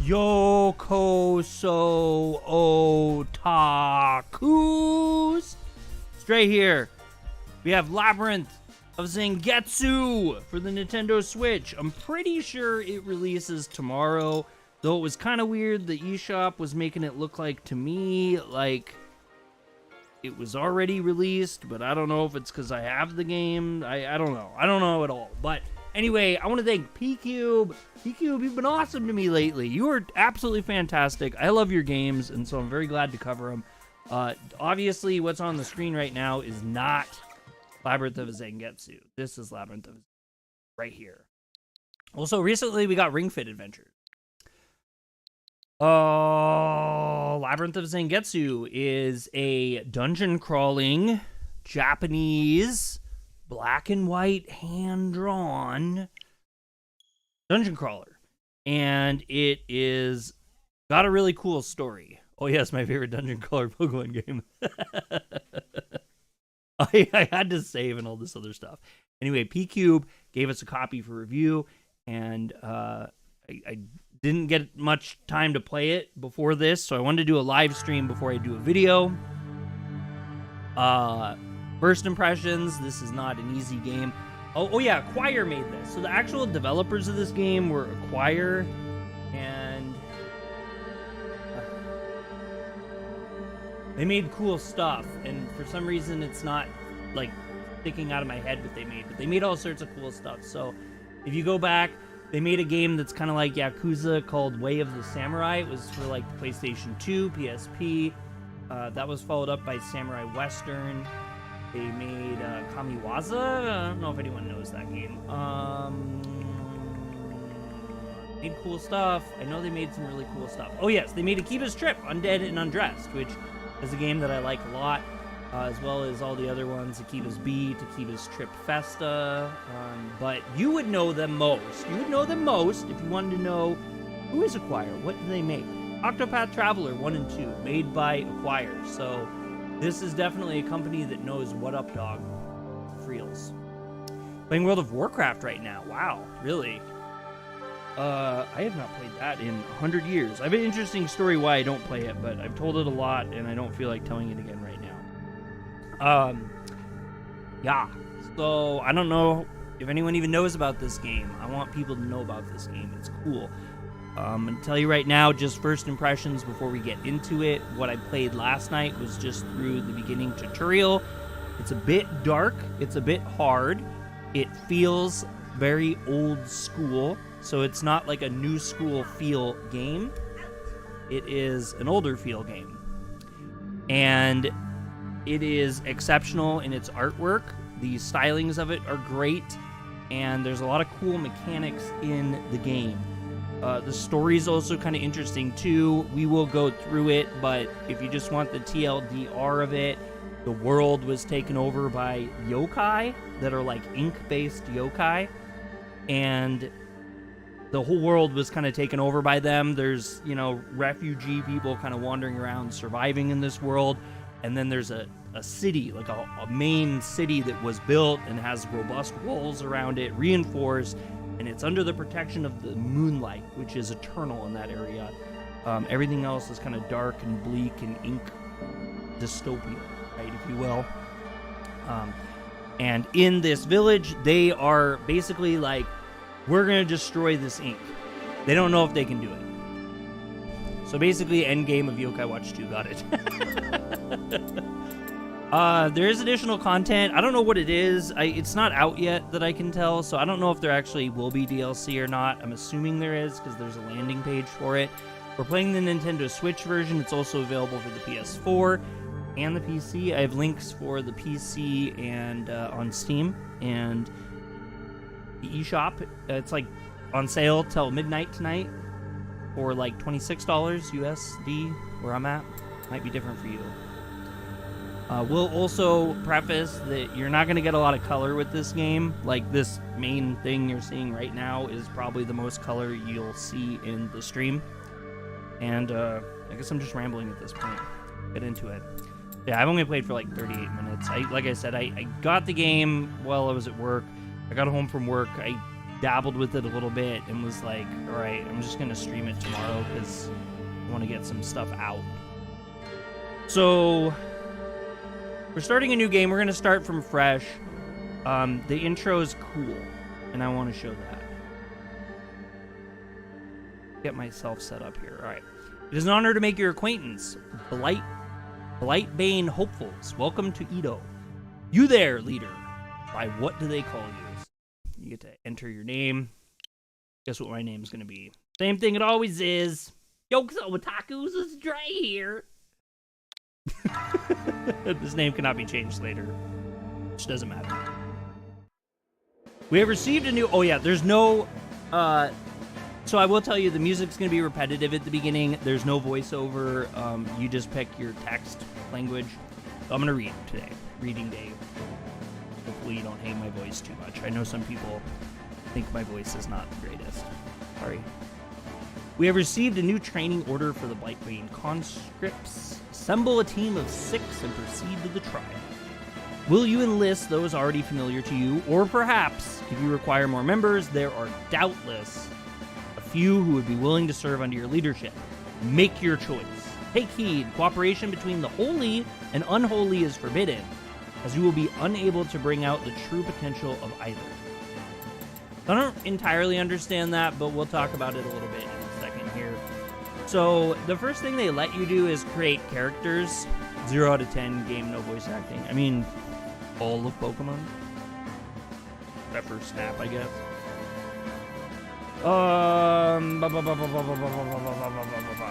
Yokai so Otakus. Straight here, we have Labyrinth of Zangetsu for the Nintendo Switch. I'm pretty sure it releases tomorrow, though it was kind of weird. The eShop was making it look like, to me, like it was already released, but I don't know if it's because I have the game. I don't know. I don't know at all. But anyway, I want to thank PQube. PQube, you've been awesome to me lately. You are absolutely fantastic. I love your games, and so I'm very glad to cover them. Obviously, what's on the screen right now is not Labyrinth of Zangetsu. This is Labyrinth of Zangetsu right here. Also, recently we got Ring Fit Adventures. Labyrinth of Zangetsu is a dungeon crawling Japanese black and white hand-drawn dungeon crawler, and it is got a really cool story. Oh yes, my favorite dungeon crawler Pokemon game. I had to save and all this other stuff. Anyway, PQube gave us a copy for review, and I didn't get much time to play it before this, so I wanted to do a live stream before I do a video. First impressions, this is not an easy game. Oh yeah, Acquire made this. So the actual developers of this game were Acquire, and they made cool stuff, and for some reason it's not like sticking out of my head what they made, but they made all sorts of cool stuff. So if you go back, they made a game that's kind of like Yakuza called Way of the Samurai. It was for like PlayStation 2, PSP. That was followed up by Samurai Western. They made Kamiwaza. I don't know if anyone knows that game. Made cool stuff. I know they made some really cool stuff. Oh yes, they made Akiba's Trip, Undead and Undressed, which is a game that I like a lot, as well as all the other ones, Akiba's Beat, Akiba's Trip Festa. But you would know them most. You would know them most if you wanted to know who is Acquire, what do they make? Octopath Traveler 1 and 2, made by Acquire. So this is definitely a company that knows what up, dog. For reals. Playing World of Warcraft right now. Wow, really? I have not played that in 100 years. I have an interesting story why I don't play it, but I've told it a lot, and I don't feel like telling it again right now. Yeah. So, I don't know if anyone even knows about this game. I want people to know about this game. It's cool. I'm going to tell you right now, just first impressions before we get into it. What I played last night was just through the beginning tutorial. It's a bit dark. It's a bit hard. It feels very old school. So it's not like a new school feel game. It is an older feel game. And it is exceptional in its artwork. The stylings of it are great. And there's a lot of cool mechanics in the game. The story's also kind of interesting too. We will go through it, but if you just want the TLDR of it, the world was taken over by yokai that are like ink-based yokai. And the whole world was kind of taken over by them. There's, refugee people kind of wandering around, surviving in this world. And then there's a city, like a main city that was built and has robust walls around it, reinforced. And it's under the protection of the moonlight, which is eternal in that area. Everything else is kind of dark and bleak and ink dystopia, right, if you will. And in this village, they are basically like, we're going to destroy this ink. They don't know if they can do it. So basically, endgame of Yokai Watch 2, got it. There is additional content. I don't know what it is. It's not out yet that I can tell, so I don't know if there actually will be DLC or not. I'm assuming there is because there's a landing page for it. We're playing the Nintendo Switch version. It's also available for the PS4 and the PC. I have links for the PC and on Steam and the eShop. It's like on sale till midnight tonight for like $26 USD where I'm at. Might be different for you. We'll also preface that you're not going to get a lot of color with this game. Like, this main thing you're seeing right now is probably the most color you'll see in the stream. And I guess I'm just rambling at this point. Get into it. Yeah, I've only played for like 38 minutes. Like I said, I got the game while I was at work. I got home from work. I dabbled with it a little bit and was like, all right, I'm just going to stream it tomorrow because I want to get some stuff out. So we're starting a new game. We're going to start from fresh. The intro is cool, and I want to show that. Get myself set up here. All right. It is an honor to make your acquaintance. Blightbane hopefuls. Welcome to Edo. You there, leader. By what do they call you? You get to enter your name. Guess what my name's going to be? Same thing it always is. Yo, Otaku, this is Dre here. This name cannot be changed later. Which doesn't matter. We have received a new... Oh, yeah, there's no... So I will tell you, the music's going to be repetitive at the beginning. There's no voiceover. You just pick your text language. So I'm going to read today. Reading day. Hopefully you don't hate my voice too much. I know some people think my voice is not the greatest. Sorry. We have received a new training order for the Blightbane conscripts. Assemble a team of 6 and proceed to the trial. Will you enlist those already familiar to you? Or perhaps, if you require more members, there are doubtless a few who would be willing to serve under your leadership. Make your choice. Take heed. Cooperation between the holy and unholy is forbidden, as you will be unable to bring out the true potential of either. I don't entirely understand that, but we'll talk about it a little bit in a second here. So the first thing they let you do is create characters. 0 out of 10 game, no voice acting. I mean, all of Pokemon. Except for Snap, I guess.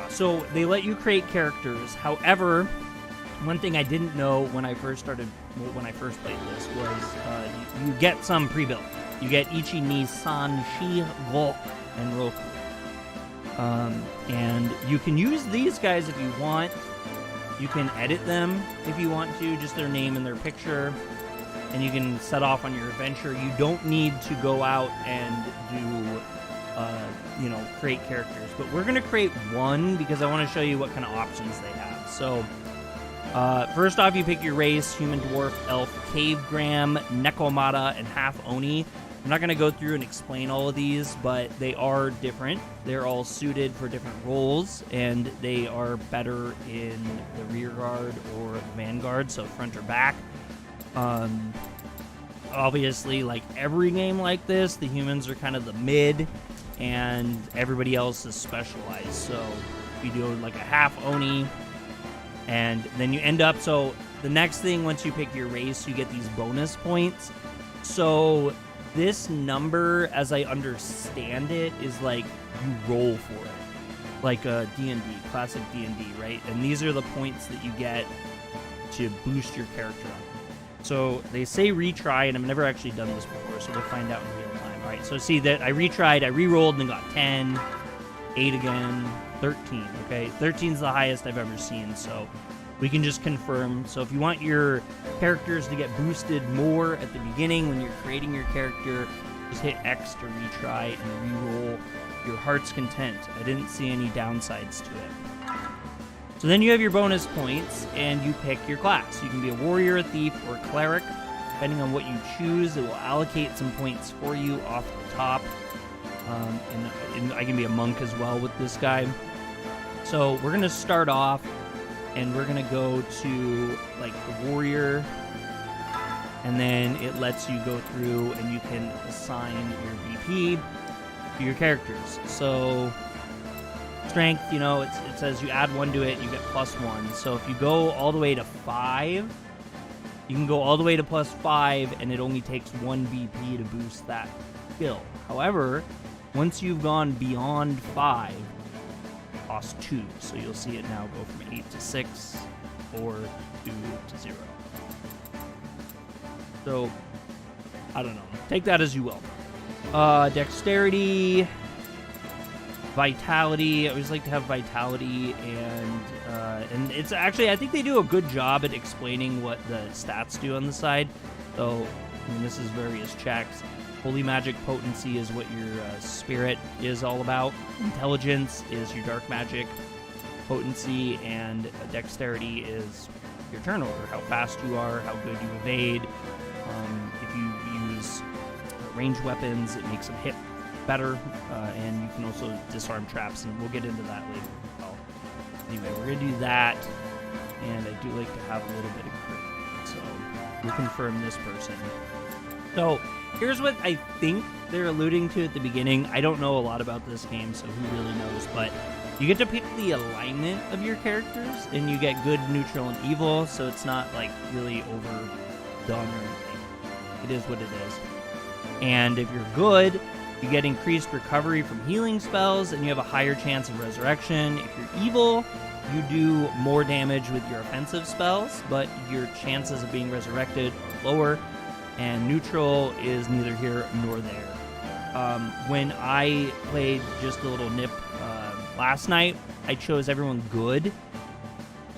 So they let you create characters. However, one thing I didn't know when I first played this was you get some pre-built. You get Ichi, Ni, San, Shi, Volk, and Roku. And you can use these guys if you want. You can edit them if you want to, just their name and their picture. And you can set off on your adventure. You don't need to go out and do, create characters. But we're going to create one because I want to show you what kind of options they have. So, first off, you pick your race: human, dwarf, elf, cavegram, Nekomata, and half Oni. I'm not going to go through and explain all of these, but they are different. They're all suited for different roles, and they are better in the rear guard or the vanguard, so front or back. Obviously, like every game like this, the humans are kind of the mid, and everybody else is specialized. So you do like a half Oni, and then you end up... So the next thing, once you pick your race, you get these bonus points. So... this number, as I understand it, is like you roll for it. Like a D&D, classic D&D, right? And these are the points that you get to boost your character up. So they say retry, and I've never actually done this before, so we'll find out in real time. All right, so see that I retried, I re-rolled, and then got 10, 8 again, 13, okay? 13's the highest I've ever seen, so... we can just confirm. So if you want your characters to get boosted more at the beginning when you're creating your character, just hit X to retry and re-roll your heart's content. I didn't see any downsides to it. So then you have your bonus points, and you pick your class. You can be a warrior, a thief, or a cleric. Depending on what you choose, it will allocate some points for you off the top. And I can be a monk as well with this guy. So we're going to start off, and we're going to go to, like, the warrior, and then it lets you go through and you can assign your BP to your characters. So, strength, it says you add 1 to it, you get +1. So if you go all the way to 5, you can go all the way to +5, and it only takes 1 BP to boost that skill. However, once you've gone beyond 5, cost 2, so you'll see it now go from 8 to 6 or 2 to 0. So, I don't know. Take that as you will. Dexterity, vitality. I always like to have vitality, and it's actually, I think they do a good job at explaining what the stats do on the side. So, this is various checks. Holy magic potency is what your spirit is all about. Intelligence is your dark magic potency, and dexterity is your turn order, how fast you are, how good you evade. If you use ranged weapons. It makes them hit better, and you can also disarm traps, and we'll get into that later. Oh, anyway, we're gonna do that, and I do like to have a little bit of crit, so we'll confirm this person. So here's what I think they're alluding to at the beginning. I don't know a lot about this game, so who really knows, but you get to pick the alignment of your characters, and you get good, neutral, and evil, so it's not like really overdone or anything. It is what it is. And if you're good, you get increased recovery from healing spells, and you have a higher chance of resurrection. If you're evil, you do more damage with your offensive spells, but your chances of being resurrected are lower. And neutral is neither here nor there. When I played just a little nip last night, I chose everyone good.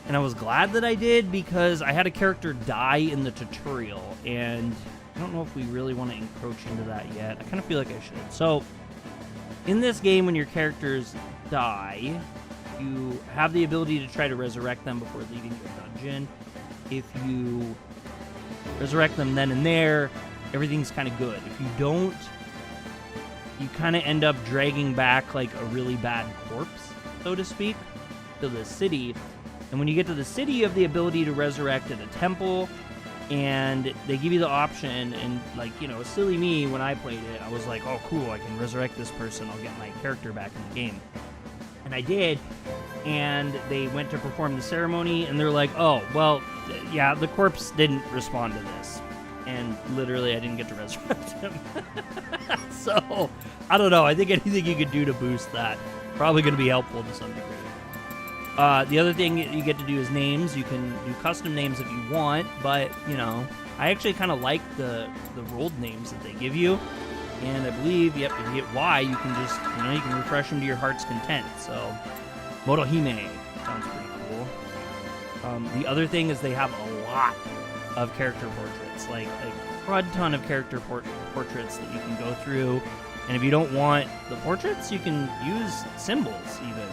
And I was glad that I did because I had a character die in the tutorial. And I don't know if we really want to encroach into that yet. I kind of feel like I should. So, in this game, when your characters die, you have the ability to try to resurrect them before leaving your dungeon. If you resurrect them then and there, everything's kind of good. If you don't, you kind of end up dragging back like a really bad corpse, so to speak, to the city. And when you get to the city, you have the ability to resurrect at a temple, and they give you the option, and like, you know, silly me, when I played it, I was like, oh cool, I can resurrect this person, I'll get my character back in the game. And I did, and they went to perform the ceremony, and they're like, oh, well, yeah, the corpse didn't respond to this. And literally, I didn't get to resurrect him. So, I don't know. I think anything you could do to boost that, probably going to be helpful to some degree. The other thing you get to do is names. You can do custom names if you want, but, you know, I actually kind of like the rolled names that they give you. And I believe, yep, if you hit Y, you can just, you know, you can refresh them to your heart's content. So, Motohime sounds pretty cool. The other thing is they have a lot of character portraits, like a crud ton of character portraits that you can go through. And if you don't want the portraits, you can use symbols even.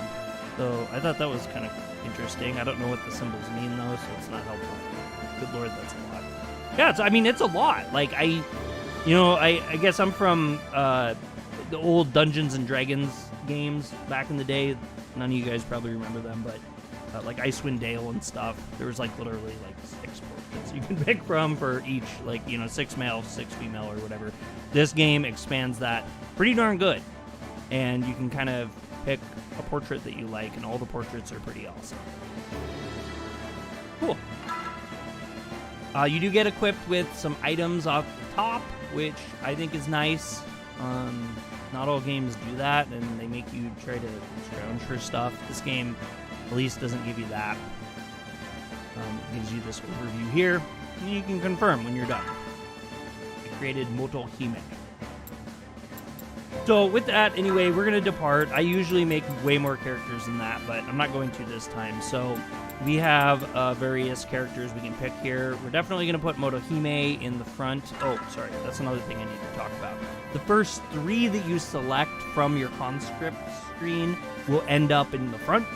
So I thought that was kind of interesting. I don't know what the symbols mean though, so it's not helpful. Good lord, that's a lot. Yeah, I mean, it's a lot. Like, I guess I'm from the old Dungeons and Dragons games back in the day. None of you guys probably remember them, but like Icewind Dale and stuff. There was like literally like 6 portraits you can pick from for each, like, you know, 6 male, 6 female, or whatever. This game expands that pretty darn good, and you can kind of pick a portrait that you like, and all the portraits are pretty awesome. Cool. You do get equipped with some items off the top, which I think is nice. Not all games do that, and they make you try to scrounge for stuff. This game at least doesn't give you that. It gives you this overview here, and you can confirm when you're done. I created Motohime. So with that, anyway, we're going to depart. I usually make way more characters than that, but I'm not going to this time. So we have various characters we can pick here. We're definitely going to put Motohime in the front. Oh, sorry, that's another thing I need to talk about. The first 3 that you select from your conscript screen will end up in the front,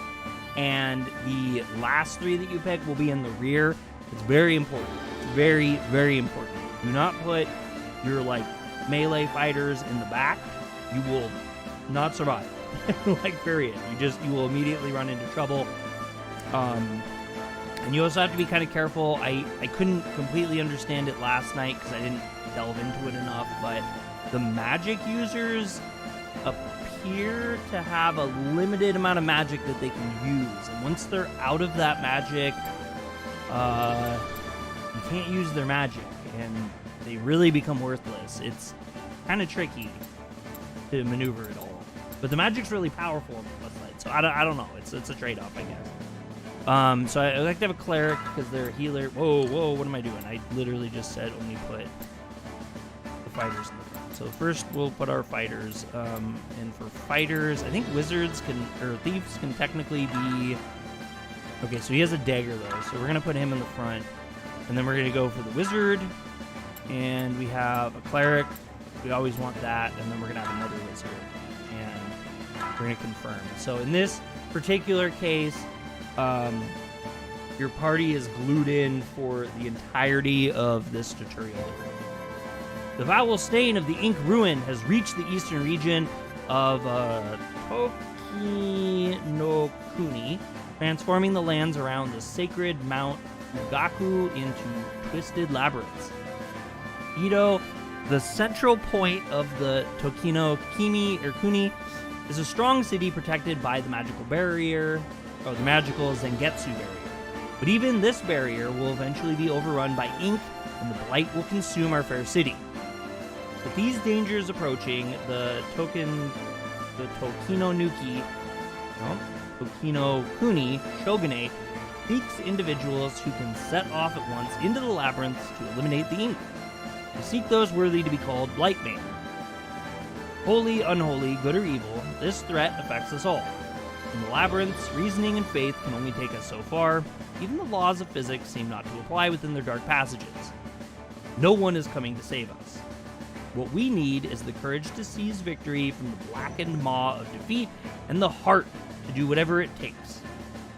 and the last 3 that you pick will be in the rear. It's very important. It's very, very important. Do not put your, like, melee fighters in the back. You will not survive. Like, period. You will immediately run into trouble. And you also have to be kind of careful. I couldn't completely understand it last night because I didn't delve into it enough, but the magic users appear to have a limited amount of magic that they can use. And once they're out of that magic, you can't use their magic, and they really become worthless. It's kind of tricky to maneuver it all, but the magic's really powerful on the plus side, so I don't know. It's a trade-off, I guess. So I like to have a cleric because they're a healer. Whoa, what am I doing? I literally just said only put the fighters in the front. So first we'll put our fighters, and for fighters, I think wizards or thieves can technically be. Okay, so he has a dagger though, so we're gonna put him in the front, and then we're gonna go for the wizard, and we have a cleric. We always want that, and then we're going to have another wizard, and we're going to confirm. So in this particular case, your party is glued in for the entirety of this tutorial. The foul stain of the ink ruin has reached the eastern region of Tokinokuni, transforming the lands around the sacred Mount Ugaku into twisted labyrinths. Ito, the central point of the Kuni, is a strong city protected by the magical barrier, or the magical Zangetsu barrier. But even this barrier will eventually be overrun by ink, and the blight will consume our fair city. With these dangers approaching, the Tokinokuni shogunate seeks individuals who can set off at once into the labyrinths to eliminate the ink. To seek those worthy to be called Blightbane. Holy, unholy, good or evil, this threat affects us all. In the labyrinths, reasoning and faith can only take us so far. Even the laws of physics seem not to apply within their dark passages. No one is coming to save us. What we need is the courage to seize victory from the blackened maw of defeat and the heart to do whatever it takes.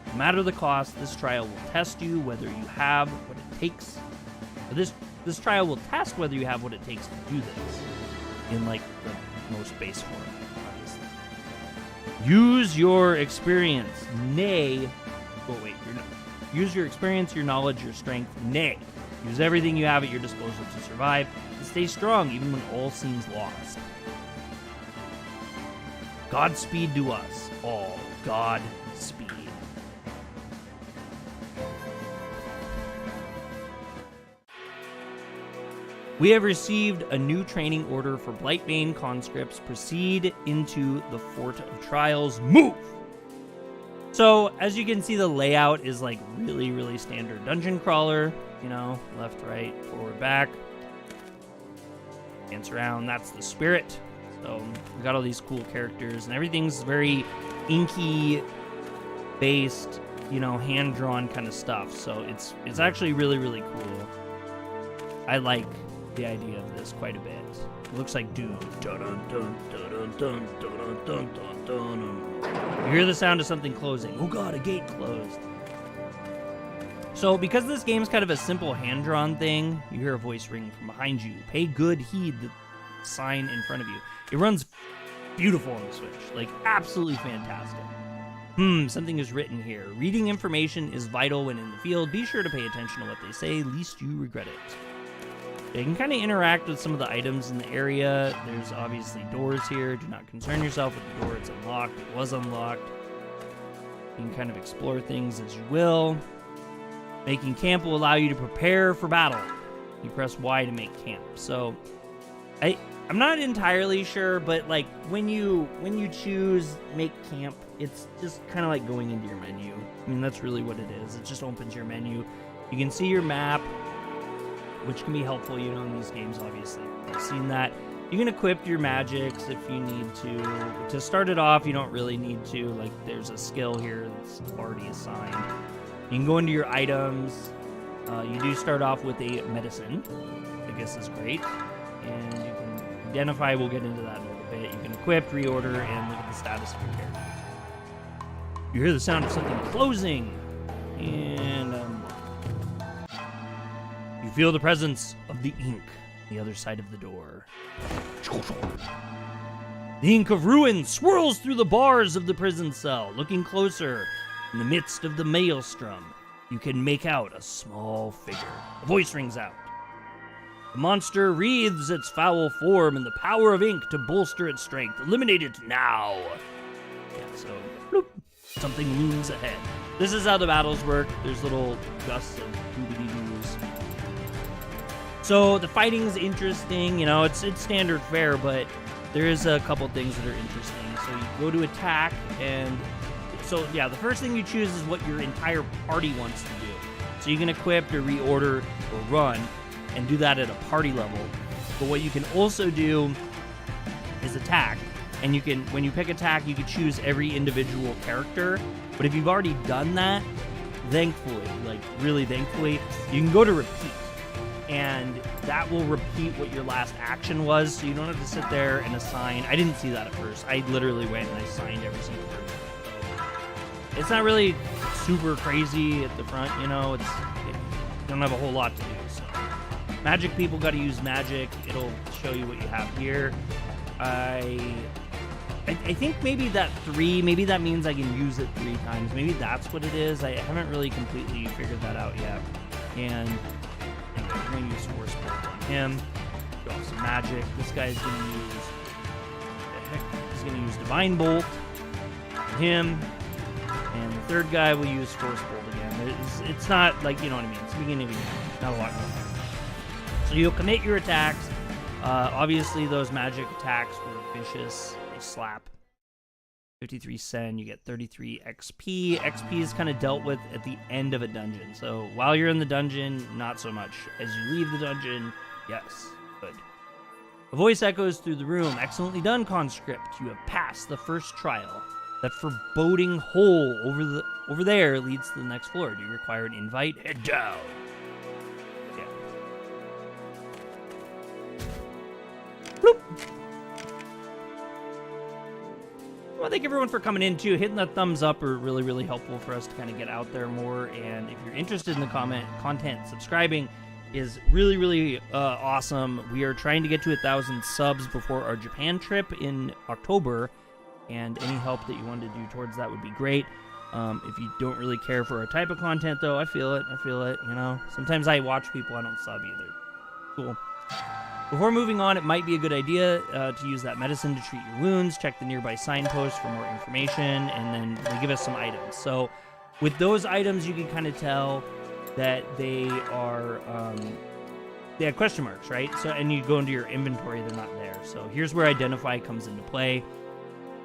No matter the cost, this trial will test you whether you have what it takes. This trial will test whether you have what it takes to do this. In like the most base form, obviously. Use your experience, use your experience, your knowledge, your strength, use everything you have at your disposal to survive and stay strong even when all seems lost. Godspeed to us all. Godspeed. We have received a new training order for Blightbane conscripts. Proceed into the Fort of Trials. Move! So, as you can see, the layout is like really, really standard dungeon crawler. You know, left, right, forward, back. Dance around. That's the spirit. So, we got all these cool characters, and everything's very inky based, you know, hand-drawn kind of stuff. So, it's actually really, really cool. I like the idea of this quite a bit. It looks like Doom. You hear the sound of something closing. Oh god, a gate closed. So because this game's kind of a simple hand-drawn thing, you hear a voice ring from behind you. Pay good heed to the sign in front of you. It runs beautiful on the Switch. Like, absolutely fantastic. Something is written here. Reading information is vital when in the field. Be sure to pay attention to what they say, lest you regret it. You can kind of interact with some of the items in the area. There's obviously doors here. Do not concern yourself with the door. It's unlocked. It was unlocked. You can kind of explore things as you will. Making camp will allow you to prepare for battle. You press Y to make camp. So, I'm not entirely sure, but like when you choose make camp, it's just kind of like going into your menu. I mean, that's really what it is. It just opens your menu. You can see your map, which can be helpful, you know, in these games, obviously. I've seen that. You can equip your magics if you need to. To start it off, you don't really need to. Like, there's a skill here that's already assigned. You can go into your items. You do start off with a medicine, I guess is great. And you can identify, we'll get into that in a little bit. You can equip, reorder, and look at the status of your character. You hear the sound of something closing. And you feel the presence of the ink on the other side of the door. The ink of ruin swirls through the bars of the prison cell. Looking closer, in the midst of the maelstrom, you can make out a small figure. A voice rings out. The monster wreathes its foul form in the power of ink to bolster its strength. Eliminate it now. Yeah, so, bloop, something looms ahead. This is how the battles work. There's little gusts of doobity-doos. So the fighting's interesting, you know, it's standard fare, but there is a couple things that are interesting. So you go to attack, and so yeah, the first thing you choose is what your entire party wants to do. So you can equip or reorder or run, and do that at a party level. But what you can also do is attack, and you can, when you pick attack, you can choose every individual character. But if you've already done that, thankfully, like really thankfully, you can go to repeat. And that will repeat what your last action was, so you don't have to sit there and assign. I didn't see that at first. I literally went and I signed every single person. It's not really super crazy at the front, you know. You don't have a whole lot to do, so. Magic people got to use magic. It'll show you what you have here. I think maybe that 3, maybe that means I can use it 3 times. Maybe that's what it is. I haven't really completely figured that out yet. And anyway, we're going to use Force Bolt on him. Go off some magic. This guy's going to use... What the heck? He's going to use Divine Bolt on him. And the third guy will use Force Bolt again. It's not like, you know what I mean. It's the beginning of the game. Not a lot going on. So you'll commit your attacks. Obviously, those magic attacks were vicious. They slap. 53 Sen, you get 33 XP. XP is kind of dealt with at the end of a dungeon. So while you're in the dungeon, not so much. As you leave the dungeon, yes, good. A voice echoes through the room. Excellently done, conscript. You have passed the first trial. That foreboding hole over there leads to the next floor. Do you require an invite? Head down. Yeah. Bloop. Well, thank everyone for coming in, too. Hitting that thumbs up are really, really helpful for us to kind of get out there more. And if you're interested in the content, subscribing is really, really awesome. We are trying to get to 1,000 subs before our Japan trip in October. And any help that you want to do towards that would be great. If you don't really care for our type of content, though, I feel it, you know. Sometimes I watch people, I don't sub either. Cool. Before moving on, it might be a good idea to use that medicine to treat your wounds. Check the nearby signpost for more information, and then they give us some items. So with those items, you can kind of tell that they are, they have question marks, right? So, and you go into your inventory, they're not there. So here's where identify comes into play.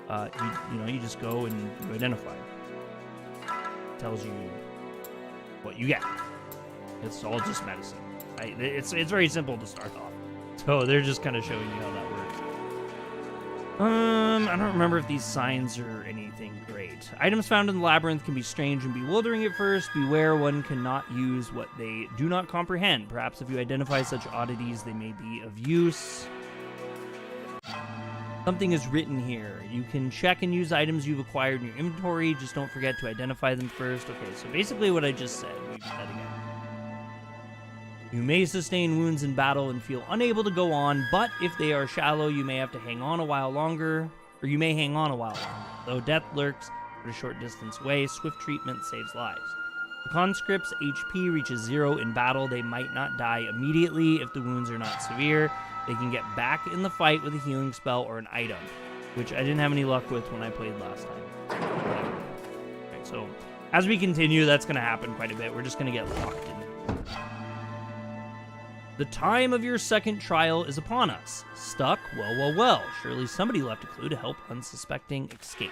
You just go and you identify. It tells you what you get. It's all just medicine. It's very simple to start off. So they're just kind of showing you how that works. I don't remember if these signs are anything great. Items found in the labyrinth can be strange and bewildering at first. Beware, one cannot use what they do not comprehend. Perhaps if you identify such oddities, they may be of use. Something is written here. You can check and use items you've acquired in your inventory. Just don't forget to identify them first. Okay, so basically what I just said. We do that again. You may sustain wounds in battle and feel unable to go on, but if they are shallow, you may have to hang on a while longer, or you may hang on a while longer. Though death lurks at a short distance away, swift treatment saves lives. The conscript's HP reaches 0 in battle. They might not die immediately if the wounds are not severe. They can get back in the fight with a healing spell or an item, which I didn't have any luck with when I played last time. Okay, so as we continue, that's going to happen quite a bit. We're just going to get locked in. The time of your second trial is upon us. Stuck? Well. Surely somebody left a clue to help unsuspecting escape.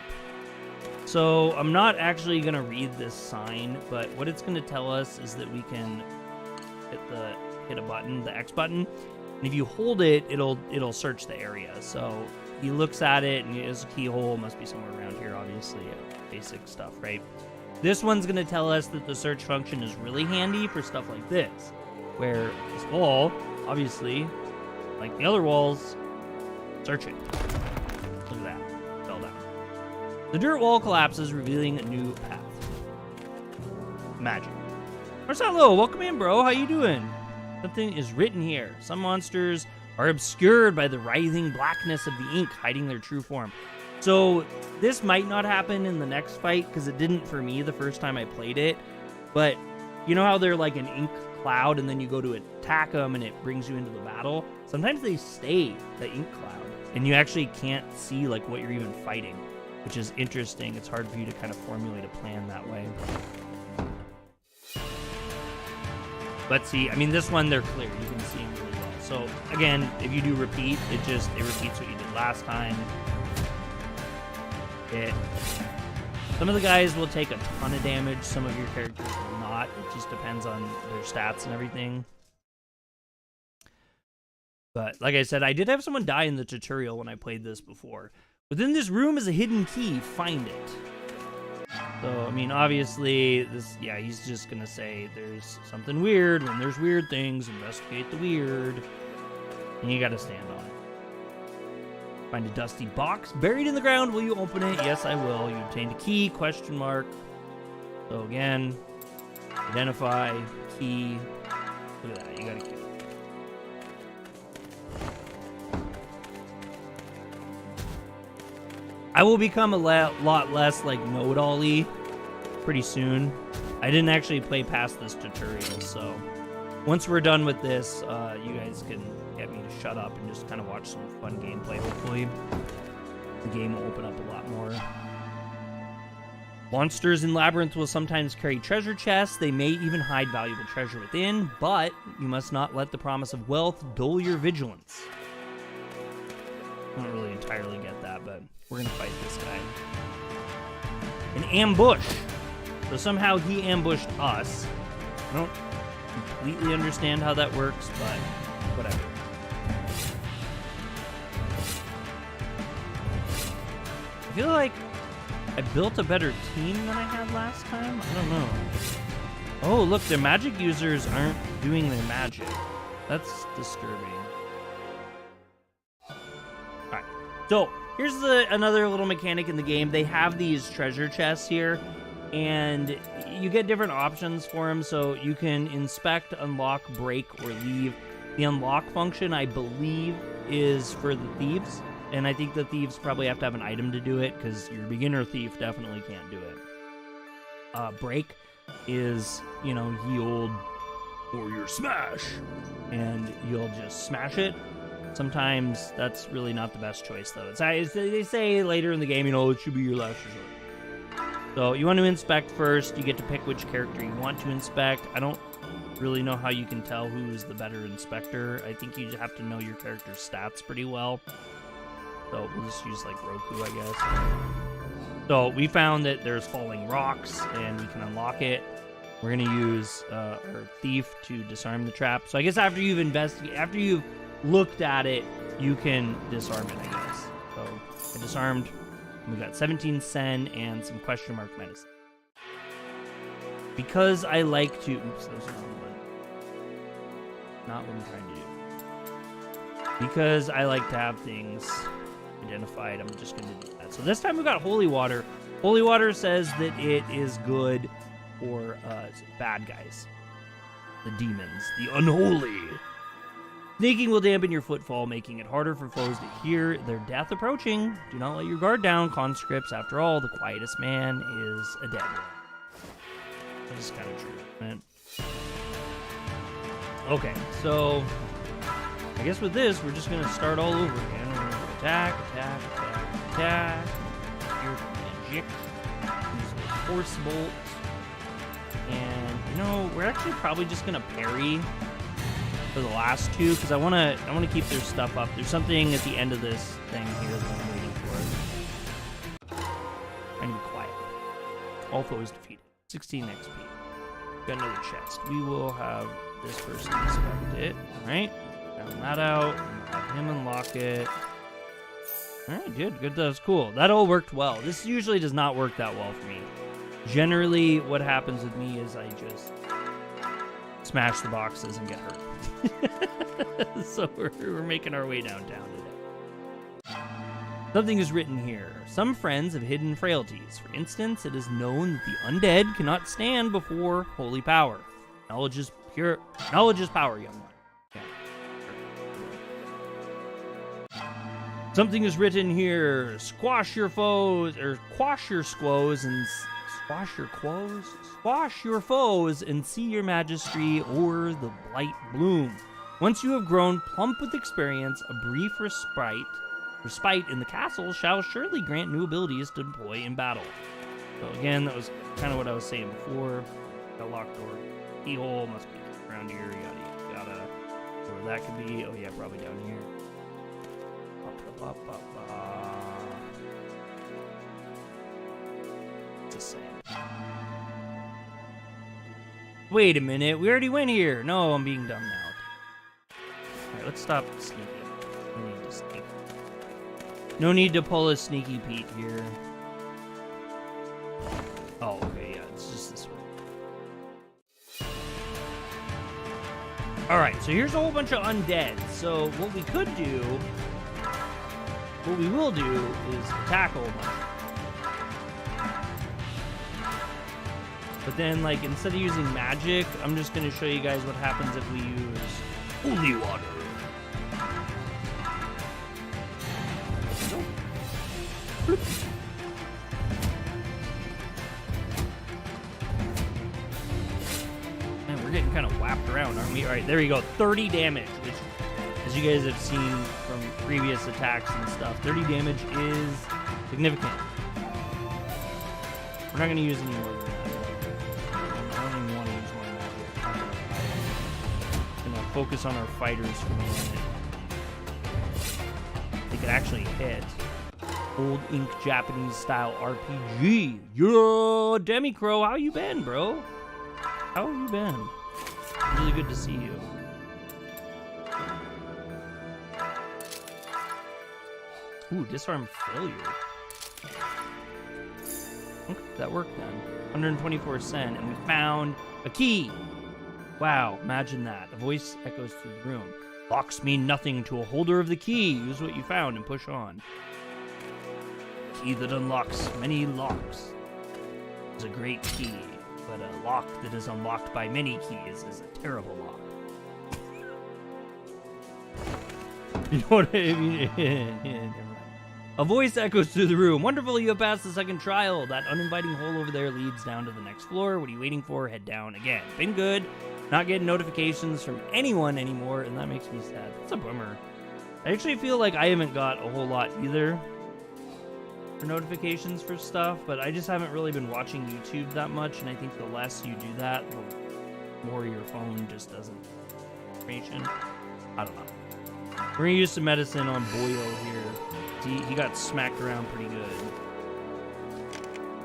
So I'm not actually going to read this sign, but what it's going to tell us is that we can hit a button, the X button. And if you hold it, it'll search the area. So he looks at it, and there's a keyhole. Must be somewhere around here, obviously. Basic stuff, right? This one's going to tell us that the search function is really handy for stuff like this, where this wall, obviously, like the other walls, search it. Look at that. Fell down. The dirt wall collapses, revealing a new path. Magic. Marcelo, welcome in, bro. How you doing? Something is written here. Some monsters are obscured by the writhing blackness of the ink, hiding their true form. So this might not happen in the next fight, because it didn't for me the first time I played it. But you know how they're like an ink cloud, and then you go to attack them, and it brings you into the battle? Sometimes they stay the ink cloud, and you actually can't see like what you're even fighting, which is interesting. It's hard for you to kind of formulate a plan that way. But see, I mean, this one, they're clear. You can see them really well. So, again, if you do repeat, it repeats what you did last time. Some of the guys will take a ton of damage. Some of your characters will not. It just depends on their stats and everything. But, like I said, I did have someone die in the tutorial when I played this before. Within this room is a hidden key. Find it. So, I mean, obviously, he's just going to say there's something weird. When there's weird things, investigate the weird. And you got to stand on it. Find a dusty box buried in the ground. Will you open it? Yes, I will. You obtained a key, question mark. So, again, identify, key. Look at that. You got a key. I will become a lot less like know-it-all-y pretty soon. I didn't actually play past this tutorial, so once we're done with this, you guys can get me to shut up and just kind of watch some fun gameplay. Hopefully, the game will open up a lot more. Monsters in Labyrinth will sometimes carry treasure chests. They may even hide valuable treasure within, but you must not let the promise of wealth dull your vigilance. I don't really entirely get that, but we're going to fight this guy. An ambush. So somehow he ambushed us. I don't completely understand how that works, but whatever. I feel like I built a better team than I had last time. I don't know. Oh, look, the magic users aren't doing their magic. That's disturbing. Alright, so here's another little mechanic in the game. They have these treasure chests here, and you get different options for them. So you can inspect, unlock, break, or leave. The unlock function, I believe, is for the thieves. And I think the thieves probably have to have an item to do it, because your beginner thief definitely can't do it. Break is, you know, yield or your smash, and you'll just smash it. Sometimes that's really not the best choice, though. They say later in the game, you know, it should be your last resort. So you want to inspect first. You get to pick which character you want to inspect. I don't really know how you can tell who's the better inspector. I think you have to know your character's stats pretty well. So we'll just use like Roku, I guess. So we found that there's falling rocks, and we can unlock it. We're gonna use our thief to disarm the trap. So I guess after you've looked at it, you can disarm it, I guess. So I disarmed. We got 17 sen and some question mark medicine. Because I like to... Oops, that was the wrong one. Not what I'm trying to do. Because I like to have things identified, I'm just going to do that. So this time we got holy water. Holy water says that it is good for bad guys. The demons. The unholy. Sneaking will dampen your footfall, making it harder for foes to hear their death approaching. Do not let your guard down, conscripts. After all, the quietest man is a dead man. That is kind of true, right? Okay, so I guess with this, we're just going to start all over again. We're going to attack. Here's magic. Use a force bolt. And, you know, we're actually probably just going to parry for the last two, because I want to keep their stuff up. There's something at the end of this thing here that I'm waiting for. I need to be quiet. All foes defeated. 16 XP. Got another chest. We will have this person inspect it. Alright. Down that out. Have him unlock it. Alright, good. Good. That was cool. That all worked well. This usually does not work that well for me. Generally, what happens with me is I just smash the boxes and get hurt. So we're making our way downtown today. Something is written here. Some friends have hidden frailties. For instance, it is known that the undead cannot stand before holy power. Knowledge is pure. Knowledge is power, young one. Yeah. Something is written here. Squash your foes, or quash your squoes and squash your quos. Squash your foes and see your majesty or the blight bloom. Once you have grown plump with experience, a brief respite in the castle shall surely grant new abilities to deploy in battle. So again, that was kind of what I was saying before. Got locked door. Keyhole must be around here. Yada. So that could be. Oh yeah, probably down here. Just saying. Wait a minute, we already went here. No, I'm being dumb now. Alright, let's stop sneaking. No need to sneak. No need to pull a sneaky Pete here. Oh, okay, yeah, it's just this way. Alright, so here's a whole bunch of undead. So what we could do, what we will do is attack a whole bunch. But then, like, instead of using magic, I'm just going to show you guys what happens if we use holy water. smacked around, aren't we? All right, there you go. 30 damage, which, as you guys have seen from previous attacks and stuff, 30 damage is significant. We're not going to use any more than that. I don't even want to use more than that here. I'm going to focus on our fighters for a minute. They could actually hit. Old ink Japanese style RPG. Yo, Demi-Crow, how you been, bro? How have you been? Really good to see you. Ooh, disarm failure. Okay, that worked then. 124 cent, and we found a key. Wow, imagine that. A voice echoes through the room. Locks mean nothing to a holder of the key. Use what you found and push on. Key that unlocks many locks is a great key, but a lock that is unlocked by many keys is a terrible lock. You know what I mean? Never mind. A voice echoes through the room. Wonderful, you have passed the second trial. That uninviting hole over there leads down to the next floor. What are you waiting for? Head down again. Been good. Not getting notifications from anyone anymore, and that makes me sad. That's a bummer. I actually feel like I haven't got a whole lot either for notifications for stuff, but I just haven't really been watching YouTube that much, and I think the less you do that, the more your phone just doesn't information. I don't know. We're gonna use some medicine on Boyle here. He got smacked around pretty good.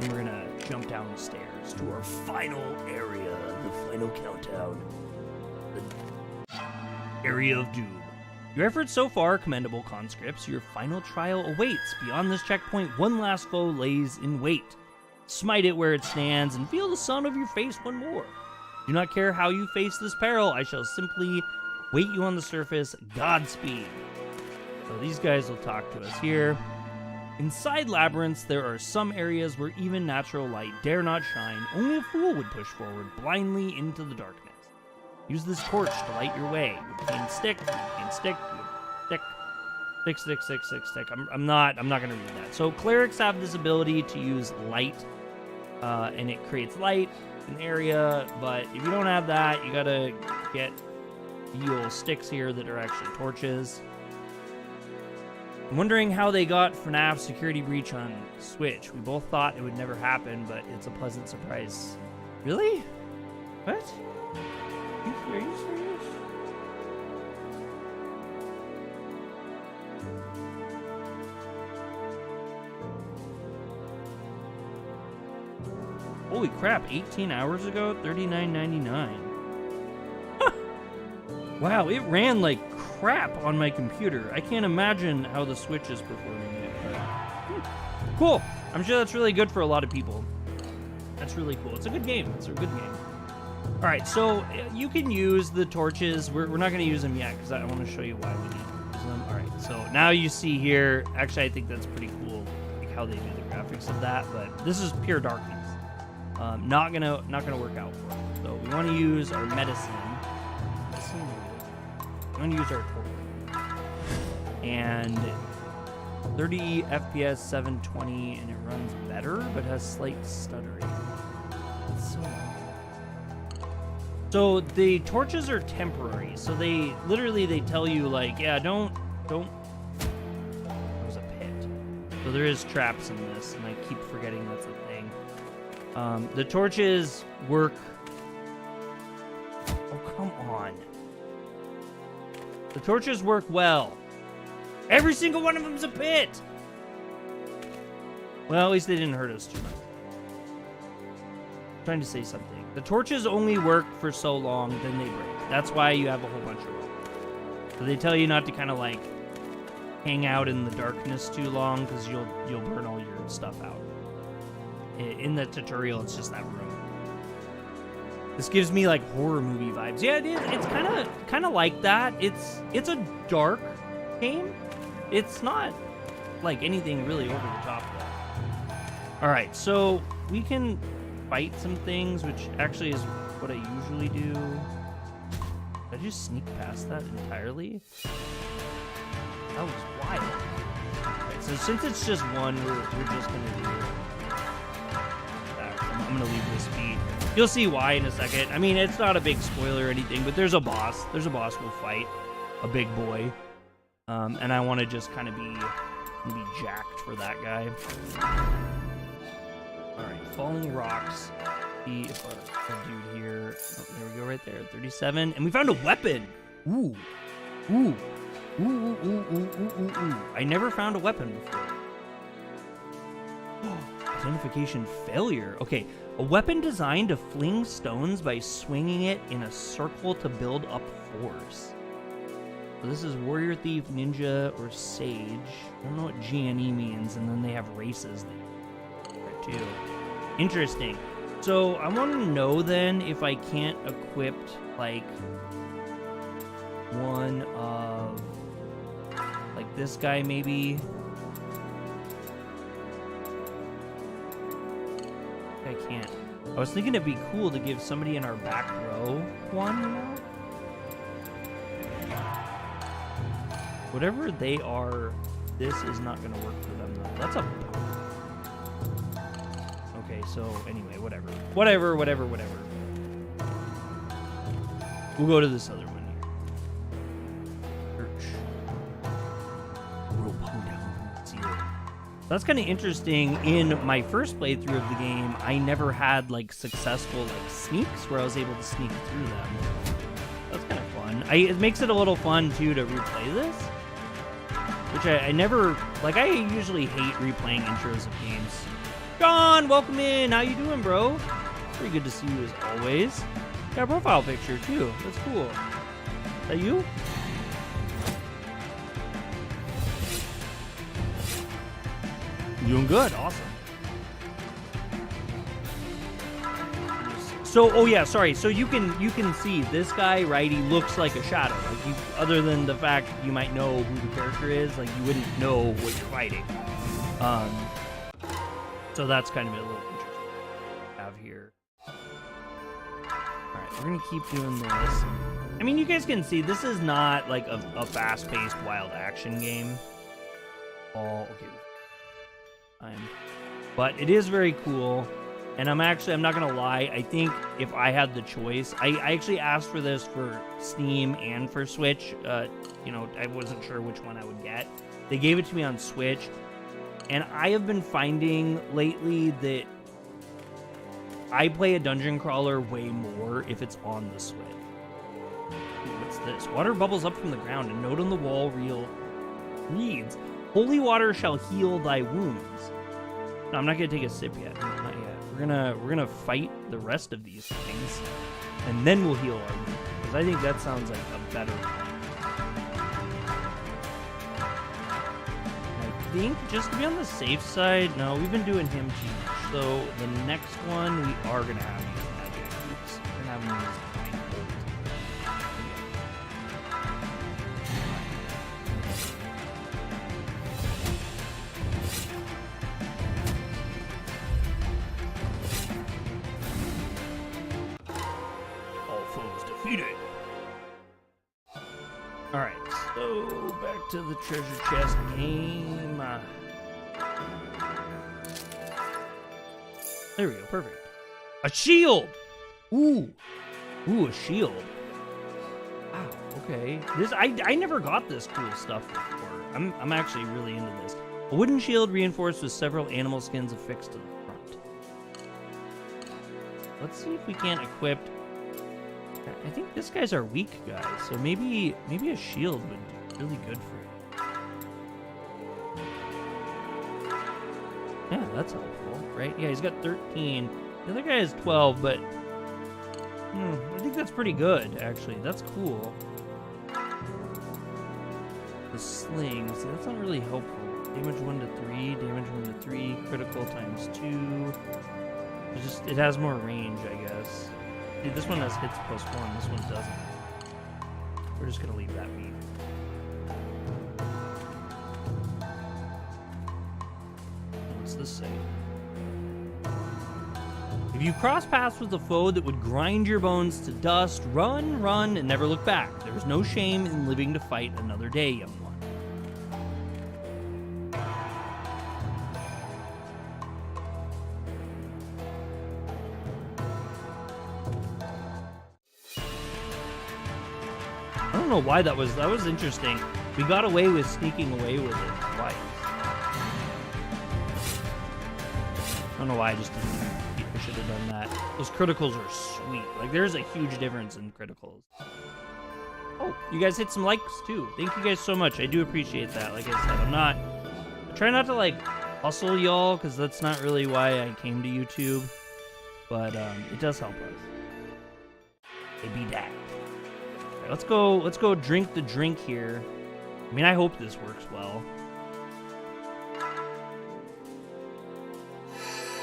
And we're gonna jump down the stairs to our final area, the final countdown. The area of doom. Your efforts so far are commendable, conscripts. Your final trial awaits. Beyond this checkpoint, one last foe lays in wait. Smite it where it stands and feel the sun over your face one more. Do not care how you face this peril. I shall simply wait you on the surface. Godspeed. So these guys will talk to us here. Inside labyrinths, there are some areas where even natural light dare not shine. Only a fool would push forward blindly into the darkness. Use this torch to light your way. Retain stick, retain stick, stick. I'm not gonna read that. So clerics have this ability to use light, and it creates light in the area. But if you don't have that, you gotta get the old sticks here that are actually torches. I'm wondering how they got FNAF Security Breach on Switch. We both thought it would never happen, but it's a pleasant surprise. Really? What? Are you serious? Holy crap, 18 hours ago, $39.99. Huh. Wow, it ran like crap on my computer. I can't imagine how the Switch is performing it. Cool. I'm sure that's really good for a lot of people. That's really cool. It's a good game. It's a good game. All right, so you can use the torches. We're not going to use them yet because I want to show you why we need to use them. All right, so now you see here. Actually, I think that's pretty cool, like how they do the graphics of that. But this is pure darkness. Not gonna work out for us. So we want to use our medicine. I'm going to use our torch. And 30 FPS, 720, and it runs better, but has slight stuttering. It's so the torches are temporary. So they tell you like, yeah, don't. There's a pit. So there is traps in this, and I keep forgetting that's a thing. The torches work. Oh, come on. The torches work well. Every single one of them's a pit. Well, at least they didn't hurt us too much. I'm trying to say something. The torches only work for so long, then they break. That's why you have a whole bunch of them. So they tell you not to kind of like hang out in the darkness too long because you'll burn all your stuff out. In the tutorial, it's just that room. This gives me like horror movie vibes. Yeah, it is. It's kind of like that. It's a dark game. It's not like anything really over the top though. All right, so we can fight some things, which actually is what I usually do. Did I just sneak past that entirely? That was wild. All right, so since it's just one, we're just gonna do that. I'm gonna leave this beat. You'll see why in a second. I mean, it's not a big spoiler or anything, but there's a boss. There's a boss we'll fight, a big boy, and I want to just kind of be jacked for that guy. All right, falling rocks. See if our dude here. Oh, there we go, right there. 37, and we found a weapon. Ooh, ooh, ooh, ooh, ooh, ooh, ooh, ooh, ooh. I never found a weapon before. Identification failure. Okay, a weapon designed to fling stones by swinging it in a circle to build up force. So this is warrior, thief, ninja, or sage. I don't know what GNE means, and then they have races there too. Interesting. So I want to know then if I can't equip like one of like this guy maybe. I can't. I was thinking it'd be cool to give somebody in our back row one, you know? Whatever they are, this is not going to work for them, though. That's a... Okay, so anyway, whatever. Whatever. We'll go to this other one here. Church. Rope down. See it. That's kind of interesting. In my first playthrough of the game, I never had like successful like sneaks where I was able to sneak through them. That's kind of fun. It makes it a little fun too to replay this, which I never like. I usually hate replaying intros of games. John, welcome in. How you doing, bro? Pretty good to see you as always. Got a profile picture too. That's cool. Is that you? Doing good, awesome. So, oh yeah, sorry. So you can see this guy, right? He looks like a shadow. Like you, other than the fact you might know who the character is, like you wouldn't know what you're fighting. So that's kind of a little interesting to have here. All right, we're gonna keep doing this. I mean, you guys can see this is not like a fast-paced wild action game. Oh, okay. But it is very cool, and I'm not gonna lie, I think if I had the choice, I actually asked for this for Steam and for Switch. You know, I wasn't sure which one I would get. They gave it to me on Switch, and I have been finding lately that I play a dungeon crawler way more if it's on the Switch. What's this? Water bubbles up from the ground. A note on the wall reads, "Holy water shall heal thy wounds." No, I'm not gonna take a sip yet. No, not yet. We're gonna fight the rest of these things, and then we'll heal our wounds. Because I think that sounds like a better plan. I think just to be on the safe side. No, we've been doing him too much. So the next one we are gonna have these magic boots. We're gonna have him use Alright, so back to the treasure chest game. There we go, perfect. A shield! Ooh, a shield. Wow, okay. I never got this cool stuff before. I'm actually really into this. A wooden shield reinforced with several animal skins affixed to the front. Let's see if we can't equip. I think this guy's our weak guy, so maybe a shield would be really good for him. Yeah, that's helpful, right? Yeah, he's got 13. The other guy has 12, but I think that's pretty good, actually. That's cool. The sling, see, that's not really helpful. Damage 1 to 3, damage 1 to 3, critical times 2. It has more range, I guess. Dude, this one has hits +1, this one doesn't. We're just gonna leave that be. What's this say? If you cross paths with a foe that would grind your bones to dust, run, and never look back. There is no shame in living to fight another day, young one. don't know why that was interesting. We got away with sneaking away with it twice. I don't know why I just didn't. I should have done that. Those criticals are sweet. Like, there's a huge difference in criticals. Oh, you guys hit some likes too. Thank you guys so much. I do appreciate that. Like I said, I try not to like hustle y'all, because that's not really why I came to YouTube. But it does help us. It be that. Right, let's go drink the drink here. I mean, I hope this works well.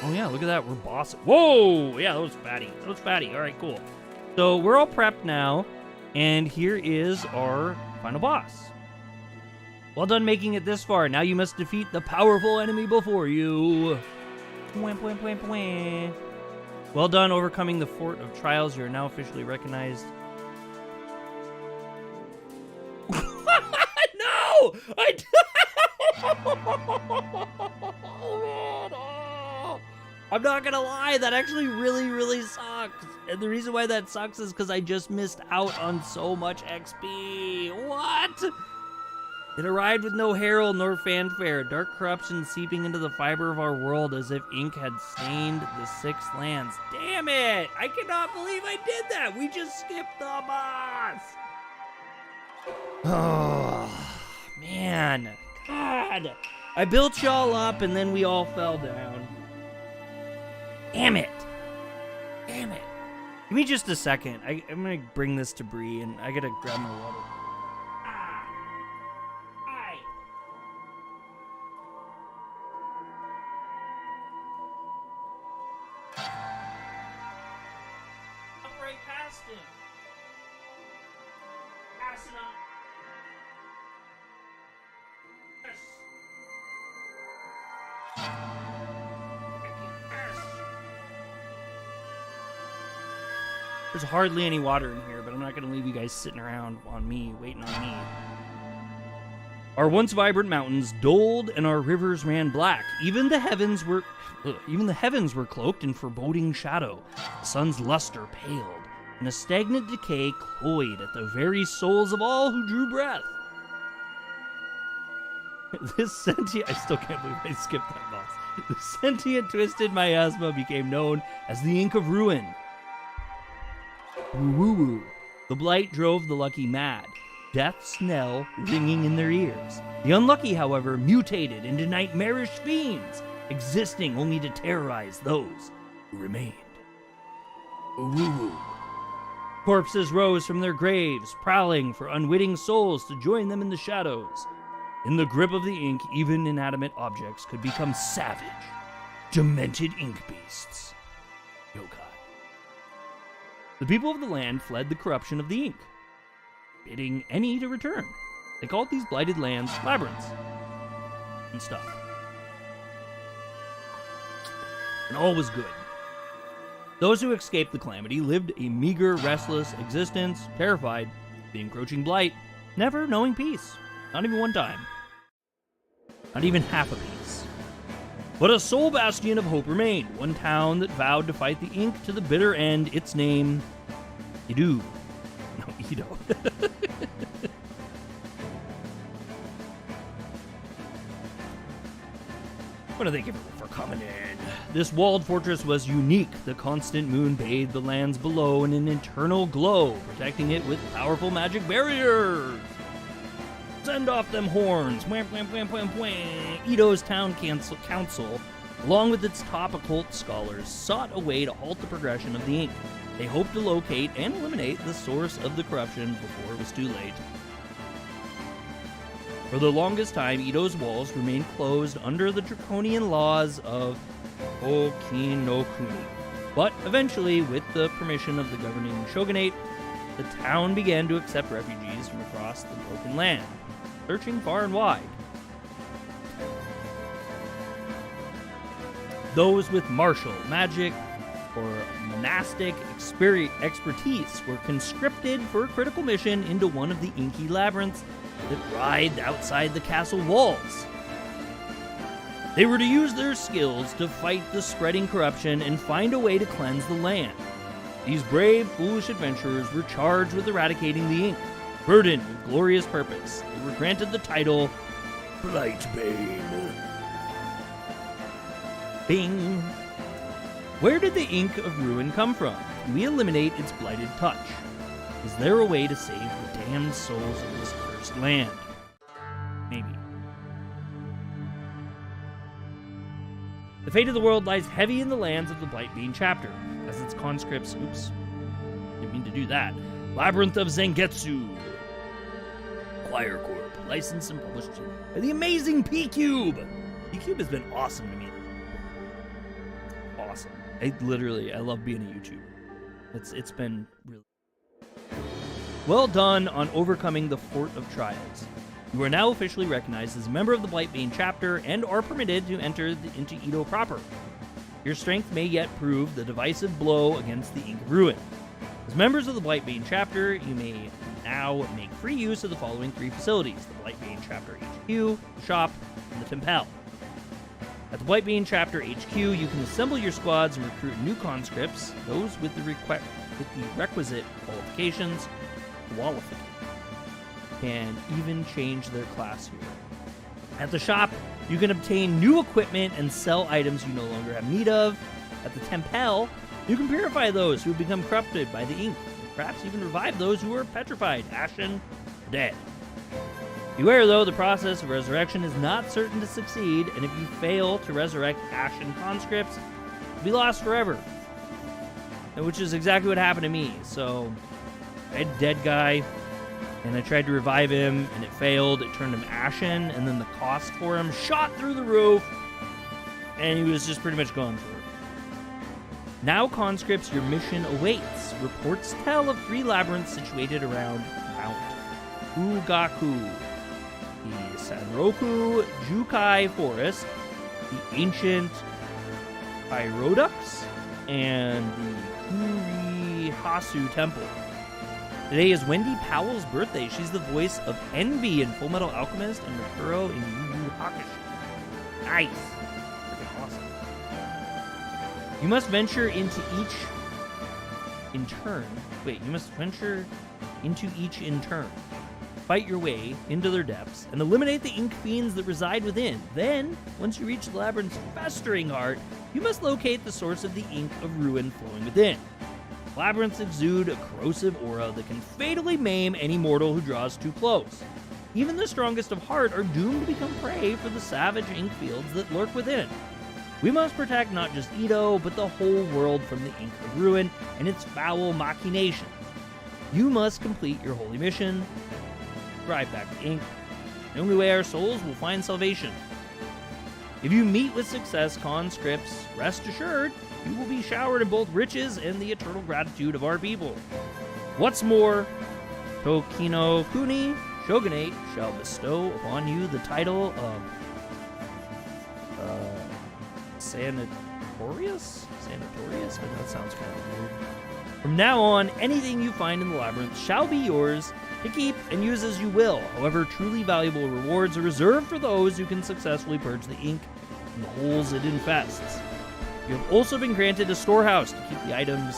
Oh yeah, look at that. We're bossing. Whoa! Yeah, that was fatty. That was fatty. All right, cool. So we're all prepped now, and here is our final boss. Well done making it this far. Now you must defeat the powerful enemy before you. Wham, wham, wham, wham. Well done overcoming the Fort of Trials. You are now officially recognized. No! I'm not gonna lie, that actually really, really sucks. And the reason why that sucks is because I just missed out on so much XP. What? It arrived with no herald nor fanfare, dark corruption seeping into the fiber of our world as if ink had stained the 6 lands. Damn it! I cannot believe I did that! We just skipped the boss! Oh, man. God! I built y'all up and then we all fell down. Damn it! Damn it. Give me just a second. I'm gonna bring this to Bree and I gotta grab my water. There's hardly any water in here, but I'm not going to leave you guys sitting around on me, waiting on me. Our once vibrant mountains dulled and our rivers ran black. Even the heavens were cloaked in foreboding shadow. The sun's luster paled, and a stagnant decay cloyed at the very souls of all who drew breath. This sentient... I still can't believe I skipped that boss. The sentient twisted miasma became known as the Ink of Ruin. Woo-woo-woo. The blight drove the lucky mad, death's knell ringing in their ears. The unlucky, however, mutated into nightmarish fiends, existing only to terrorize those who remained. Woo-woo. Corpses rose from their graves, prowling for unwitting souls to join them in the shadows. In the grip of the ink, even inanimate objects could become savage, demented ink beasts. Yokai. The people of the land fled the corruption of the ink, bidding any to return. They called these blighted lands labyrinths and stuff. And all was good. Those who escaped the calamity lived a meager, restless existence, terrified of the encroaching blight, never knowing peace. Not even one time. Not even half a piece. But a sole bastion of hope remained, one town that vowed to fight the ink to the bitter end, its name, Idu. No, Ido. What do they give for coming in? This walled fortress was unique. The constant moon bathed the lands below in an eternal glow, protecting it with powerful magic barriers. Send off them horns. Wham, wham, wham, wham, wham. Ito's town council, along with its top occult scholars, sought a way to halt the progression of the ink. They hoped to locate and eliminate the source of the corruption before it was too late. For the longest time, Ito's walls remained closed under the draconian laws of Okinokuni. But eventually, with the permission of the governing shogunate, the town began to accept refugees from across the broken land, searching far and wide. Those with martial, magic, or monastic expertise were conscripted for a critical mission into one of the inky labyrinths that writhed outside the castle walls. They were to use their skills to fight the spreading corruption and find a way to cleanse the land. These brave, foolish adventurers were charged with eradicating the ink, Burdened with glorious purpose, they were granted the title Blightbane. Bing. Where did the Ink of Ruin come from? Do we eliminate its blighted touch? Is there a way to save the damned souls of this cursed land? Maybe. The fate of the world lies heavy in the lands of the Blightbane chapter, as its conscripts, didn't mean to do that, Labyrinth of Zangetsu. Acquire Corp, licensed and published by the amazing PQube. PQube has been awesome to me. Awesome. I love being a YouTuber. It's been really well done on overcoming the Fort of Trials. You are now officially recognized as a member of the Blightbane chapter and are permitted to enter into Edo proper. Your strength may yet prove the divisive blow against the Ink of Ruin. As members of the Blightbane chapter, you may now make free use of the following 3 facilities: the Blightbane chapter HQ, the shop, and the Temple. At the Blightbane chapter HQ, you can assemble your squads and recruit new conscripts, those with the requisite qualifications, and even change their class here. At the shop, you can obtain new equipment and sell items you no longer have need of. At the Temple, you can purify those who have become corrupted by the ink, and perhaps even revive those who are petrified, ashen, or dead. Beware, though, the process of resurrection is not certain to succeed, and if you fail to resurrect ashen conscripts, you'll be lost forever. Which is exactly what happened to me. So, I had a dead guy, and I tried to revive him, and it failed. It turned him ashen, and then the cost for him shot through the roof, and he was just pretty much gone for it. Now, conscripts, your mission awaits. Reports tell of 3 labyrinths situated around Mount Ugaku, the Sanroku Jukai Forest, the ancient Irodux, and the Kurihasu Temple. Today is Wendy Powell's birthday. She's the voice of Envy in Full Metal Alchemist and Mikuro in Yu Yu Hakusho. Nice. Freaking awesome. You must venture into each in turn. You must venture into each in turn. Fight your way into their depths and eliminate the ink fiends that reside within. Then, once you reach the labyrinth's festering heart, you must locate the source of the ink of ruin flowing within. Labyrinths exude a corrosive aura that can fatally maim any mortal who draws too close. Even the strongest of heart are doomed to become prey for the savage ink fields that lurk within. We must protect not just Edo, but the whole world from the ink of ruin and its foul machinations. You must complete your holy mission, drive back the ink. The only way our souls will find salvation. If you meet with success, conscripts, rest assured, you will be showered in both riches and the eternal gratitude of our people. What's more, Tokino Kuni Shogunate shall bestow upon you the title of Sanatorius? Sanatorius? But that sounds kind of weird. From now on, anything you find in the labyrinth shall be yours to keep and use as you will. However, truly valuable rewards are reserved for those who can successfully purge the ink from the holes it infests. You have also been granted a storehouse to keep the items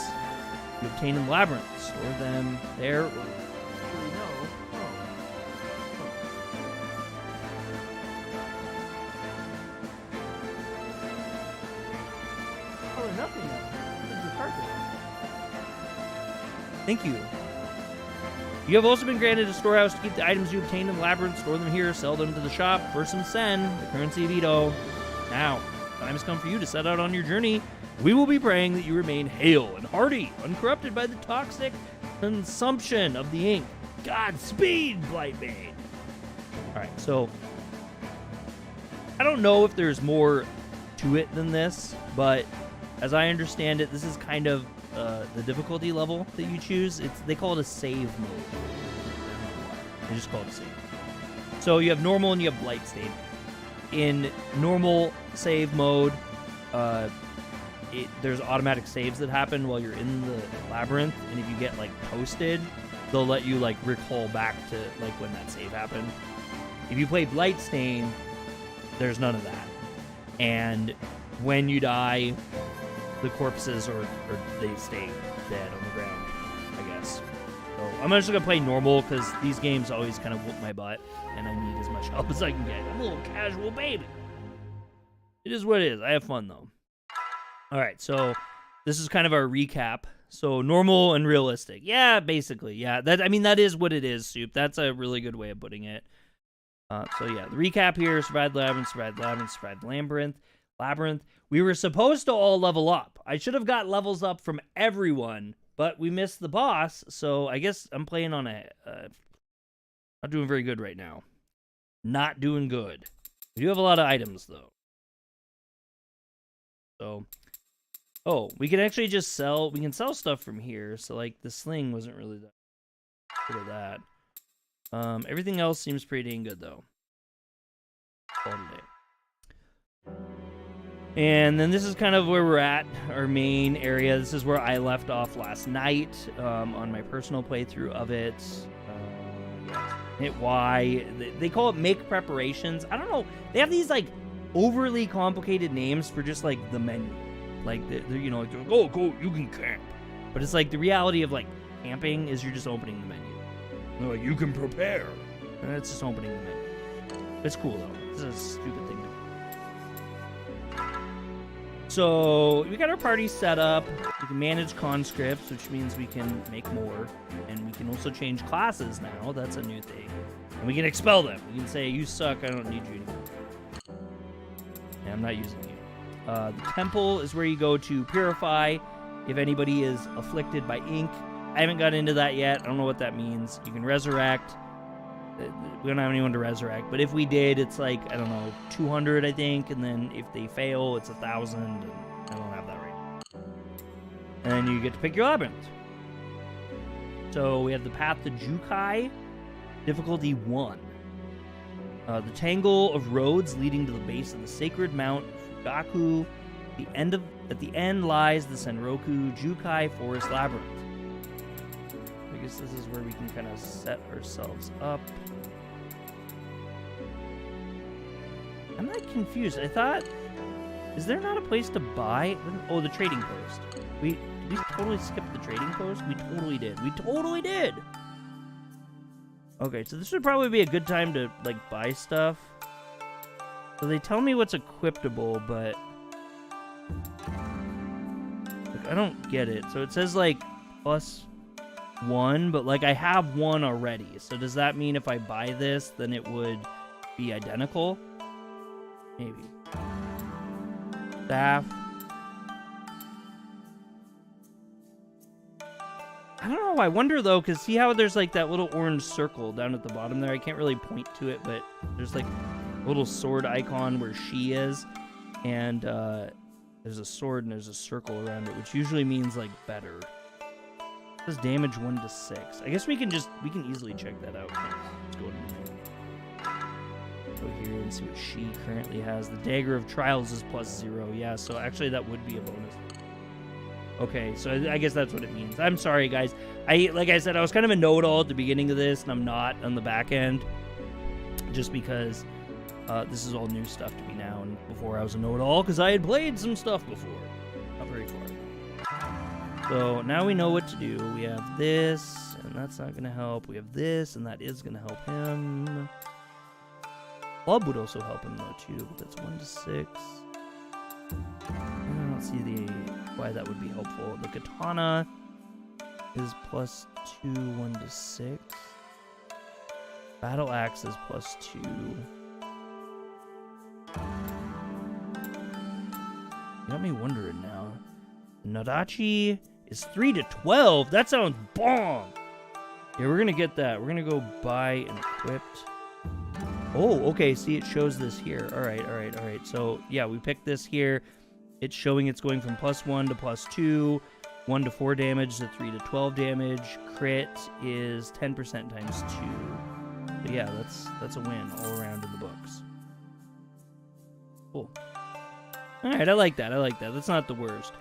you obtain in the labyrinth. Store them there or Thank you. You have also been granted a storehouse to keep the items you obtained in the labyrinth. Store them here, sell them to the shop for some sen, the currency of Edo. Now, time has come for you to set out on your journey. We will be praying that you remain hale and hearty, uncorrupted by the toxic consumption of the ink. Godspeed, Blightbane. Alright, so I don't know if there's more to it than this, but as I understand it, this is kind of the difficulty level that you choose. They call it a save mode. They just call it a save. So you have normal and you have Blightstain. In normal save mode, there's automatic saves that happen while you're in the labyrinth, and if you get like toasted, they'll let you like recall back to like when that save happened. If you play Blightstain, there's none of that, and when you die, the corpses or they stay dead on the ground, I guess. So I'm just gonna play normal because these games always kind of whoop my butt, and I need as much help as I can get. I'm a little casual baby. It is what it is. I have fun though. All right, so this is kind of our recap. So normal and realistic. Yeah, basically. Yeah, that is what it is, Soup. That's a really good way of putting it. So yeah, the recap here: survived Labyrinth, survived Labyrinth, survived Labyrinth. We were supposed to all level up. I should have got levels up from everyone, but we missed the boss. So I guess I'm playing on a not doing very good right now. Not doing good. We do have a lot of items though. So. Oh, we can actually just sell. We can sell stuff from here. So, like, the sling wasn't really that good at that. Everything else seems pretty dang good, though. All day. And then this is kind of where we're at, our main area. This is where I left off last night on my personal playthrough of it. Hit Y. They call it make preparations. I don't know. They have these, like, overly complicated names for just, like, the menu. Like, they're, you know, like, go, you can camp. But it's like the reality of, like, camping is you're just opening the menu. They're like, you can prepare. And it's just opening the menu. It's cool, though. This is a stupid thing to do. So, we got our party set up. We can manage conscripts, which means we can make more. And we can also change classes now. That's a new thing. And we can expel them. We can say, you suck, I don't need you anymore. Yeah, I'm not using you. The temple is where you go to purify if anybody is afflicted by ink. I haven't got into that yet. I don't know what that means. You can resurrect. We don't have anyone to resurrect, but if we did, it's like, I don't know, 200, I think, and then if they fail, it's 1,000, and I don't have that right now. And then you get to pick your labyrinth. So we have the path to Yokai, difficulty 1. The tangle of roads leading to the base of the sacred mount Otaku. At the end lies the Senroku Yokai Forest Labyrinth. I guess this is where we can kind of set ourselves up. I'm not confused. I thought, is there not a place to buy? Oh, the trading post. We totally skipped the trading post? We totally did. We totally did! Okay, so this would probably be a good time to, like, buy stuff. So they tell me what's equipable, but like, I don't get it. So it says like +1, but like I have 1 already. So does that mean if I buy this, then it would be identical? Maybe. Staff. I don't know. I wonder though, because see how there's like that little orange circle down at the bottom there? I can't really point to it, but there's like little sword icon where she is, and there's a sword and there's a circle around it, which usually means like better. It says damage 1 to 6. I guess we can easily check that out. Let's go here and see what she currently has. The dagger of trials is +0. Yeah, so actually that would be a bonus. Okay, so I guess that's what it means. I'm sorry, guys. Like I said, I was kind of a know-it-all at the beginning of this, and I'm not on the back end, just because this is all new stuff to me now, and before I was a know-it-all, because I had played some stuff before. Not very far. So now we know what to do. We have this, and that's not going to help. We have this, and that is going to help him. Club would also help him, though, too, but that's 1 to 6. I don't see why that would be helpful. The katana is +2, 1 to 6. Battle axe is +2. You got me wondering now. Nadachi is 3 to 12. That sounds bomb. Yeah, we're gonna get that. We're gonna go buy and equipped. Oh, okay. See, it shows this here. All right. So yeah, we picked this here. It's showing it's going from +1 to +2, 1 to 4 damage to 3 to 12 damage. Crit is 10% times 2. But yeah, that's a win all around in the books. Cool. All right, I like that. That's not the worst.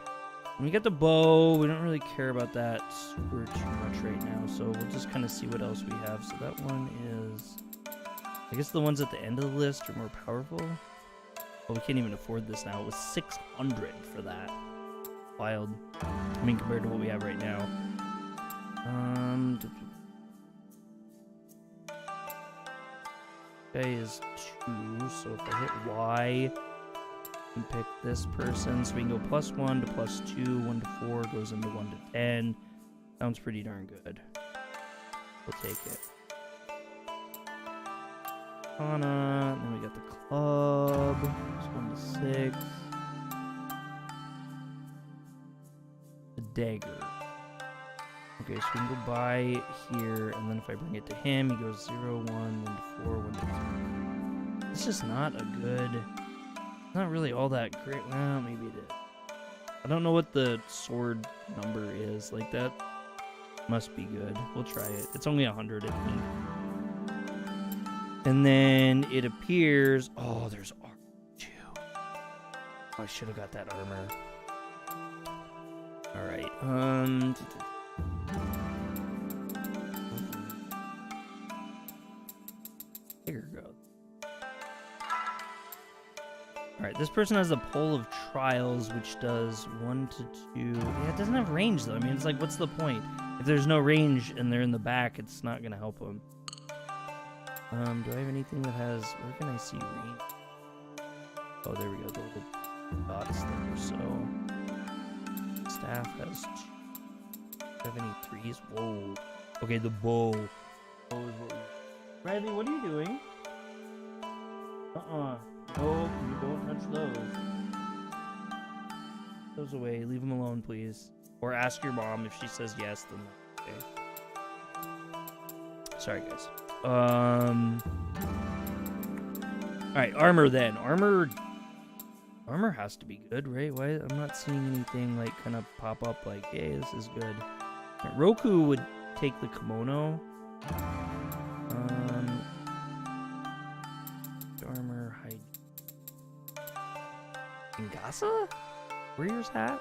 We get the bow. We don't really care about that super too much right now, so we'll just kind of see what else we have. So that one is, I guess the ones at the end of the list are more powerful. Oh, we can't even afford this now. It was 600 for that. Wild. I mean, compared to what we have right now. guy is 2, so if I hit Y, I can pick this person. So we can go +1 to +2, 1 to 4 goes into 1 to 10. Sounds pretty darn good. We'll take it. Kana, and then we got the club. It's 1 to 6. The dagger. Okay, so we can go by here, and then if I bring it to him, he goes 0, 1, 1 to 4, 1 to 2. It's just not a good... Not really all that great. Well, maybe it is. I don't know what the sword number is. Like, that must be good. We'll try it. It's only 100, I think. And then it appears... Oh, there's armor, too. Oh, I should have got that armor. Alright, Here we go. Alright, this person has a pole of trials, which does 1 to 2. Yeah, it doesn't have range, though. I mean, it's like, what's the point? If there's no range and they're in the back, it's not going to help them. Do I have anything that has... Where can I see range? Oh, there we go. The little dots there. So... Staff has 2. Do I have any 3s? Whoa. Okay, the bow. Bow is what we... Riley, what are you doing? No, you don't touch those. Those away. Leave them alone, please. Or ask your mom. If she says yes, then okay. Sorry, guys. Alright, armor then. Armor has to be good, right? Why? I'm not seeing anything like kind of pop up like, hey, this is good. Right, Roku would take the kimono. Armor, hide. Ingasa? Warrior's hat?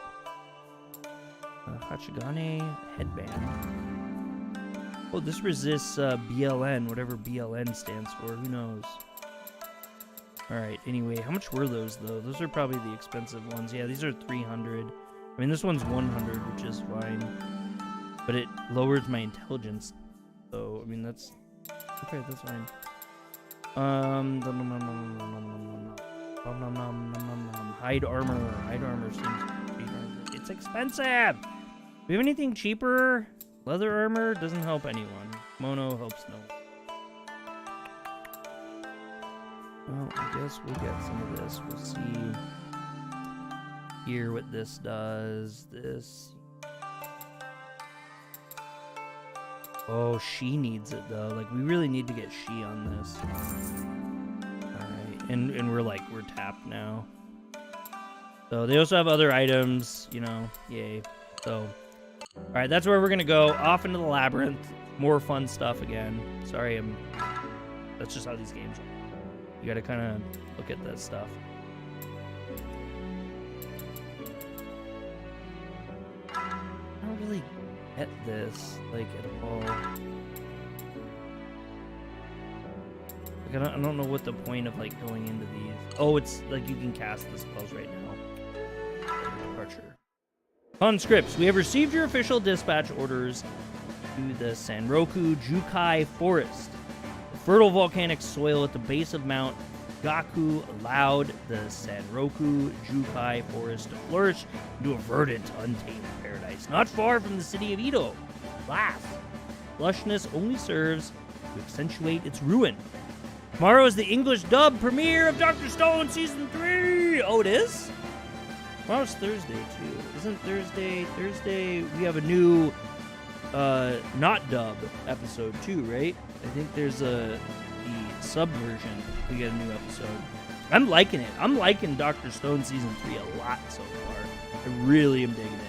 Hachigane headband. Oh, this resists BLN, whatever BLN stands for. Who knows? Alright, anyway, how much were those, though? Those are probably the expensive ones. Yeah, these are 300. I mean, this one's 100, which is fine. But it lowers my intelligence. So, I mean, that's... Okay, that's fine. Hide armor. Hide armor seems pretty darn good. It's expensive! Do we have anything cheaper? Leather armor doesn't help anyone. Mono helps no one. Well, I guess we'll get some of this. We'll see here what this does. This. Oh, she needs it, though. Like, we really need to get she on this. Alright, and we're tapped now. So, they also have other items, you know, yay. So, alright, that's where we're gonna go. Off into the labyrinth. More fun stuff again. Sorry, that's just how these games are. You gotta kind of look at this stuff. I don't really get this, like, at all. Like, I don't know what the point of, like, going into these... Oh, it's, like, you can cast the spells right now. Departure. Conscripts, we have received your official dispatch orders to the Sanroku Jukai Forest. The fertile volcanic soil at the base of Mount Gaku allowed the Sanroku Jukai Forest to flourish into a verdant, untamed paradise, not far from the city of Edo. Alas, lushness only serves to accentuate its ruin. Tomorrow is the English dub premiere of Dr. Stone Season 3! Oh, it is? Tomorrow's Thursday, too. Isn't Thursday? We have a new, not dub episode, too, right? I think there's the sub version. We get a new episode. I'm liking it. I'm liking Dr. Stone Season 3 a lot so far. I really am digging it.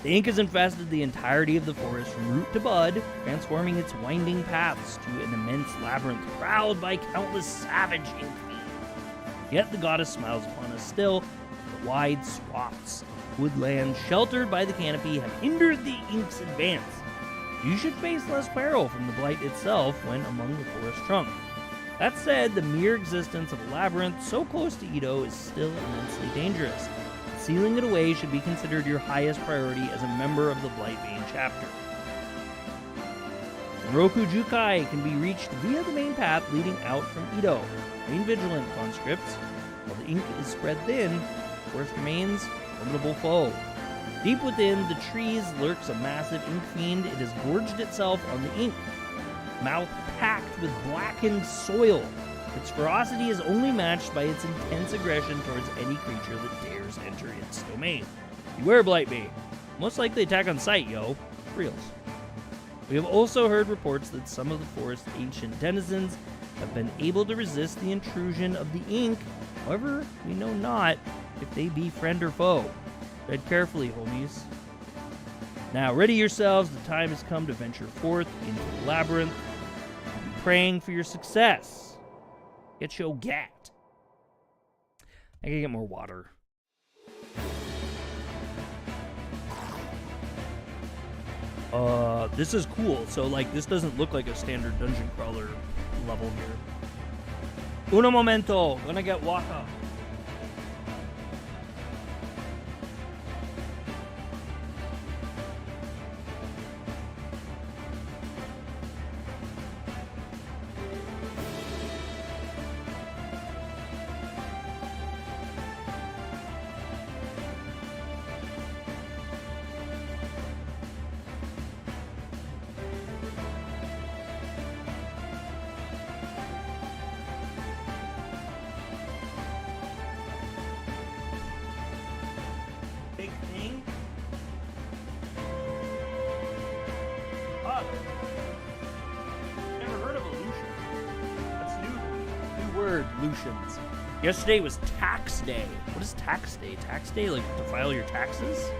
The ink has infested the entirety of the forest from root to bud, transforming its winding paths to an immense labyrinth prowled by countless savage ink fiends. Yet the goddess smiles upon us still. The wide swaths of woodland sheltered by the canopy have hindered the ink's advance. You should face less peril from the blight itself when among the forest trunk. That said, the mere existence of a labyrinth so close to Edo is still immensely dangerous. Sealing it away should be considered your highest priority as a member of the Blightbane chapter. Roku Jukai can be reached via the main path leading out from Edo. Remain vigilant, conscripts. While the ink is spread thin, the forest remains a formidable foe. Deep within the trees lurks a massive ink fiend. It has gorged itself on the ink, mouth packed with blackened soil. Its ferocity is only matched by its intense aggression towards any creature that dares enter its domain. Beware, Blightbane. Most likely attack on sight, yo. Reals. We have also heard reports that some of the forest's ancient denizens have been able to resist the intrusion of the ink. However, we know not if they be friend or foe. Tread carefully, homies. Now, ready yourselves. The time has come to venture forth into the labyrinth. I'll be praying for your success. Get your gat. I gotta get more water. This is cool. So, like, this doesn't look like a standard dungeon crawler level here. Uno momento. Gonna get water. Big thing. Never heard of a Lucian. That's new word, Lucians. Yesterday was tax day. What is tax day? Tax day, like to file your taxes?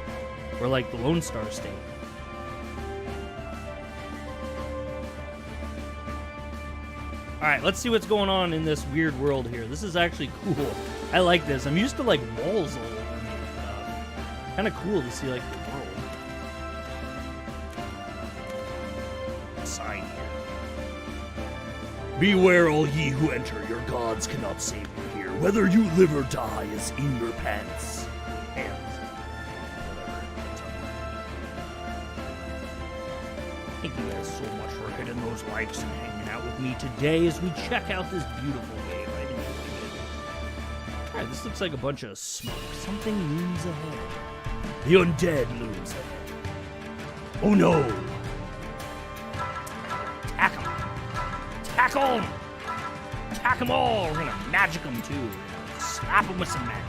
Or like the Lone Star State? Alright, let's see what's going on in this weird world here. This is actually cool. I like this. I'm used to like walls all over me. Kind of cool to see like the world. Sign here. Beware all ye who enter. Your gods cannot save you here. Whether you live or die is in your pants. Thank you guys so much for hitting those likes and hanging out with me today as we check out this beautiful game. I think it's good. Alright, this looks like a bunch of smoke. Something looms ahead. The undead looms ahead. Oh no! Attack them! Attack them! Attack them all! We're gonna magic them too. Slap them with some magic.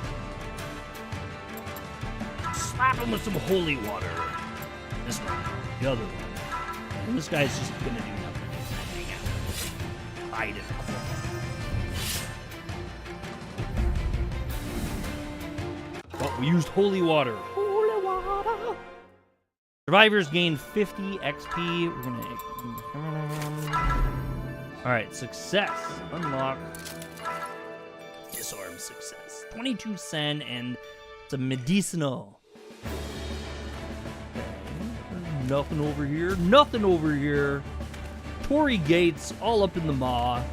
Slap them with some holy water. This one. The other one. And this guy's just gonna do nothing. Hang out. Hide in the corner. Well, we used holy water. Holy water. Survivors gain 50 XP. We're gonna. Alright, success. Unlock. Disarm success. 22 sen, and it's a medicinal. Nothing over here. Nothing over here. Torii gates all up in the maw.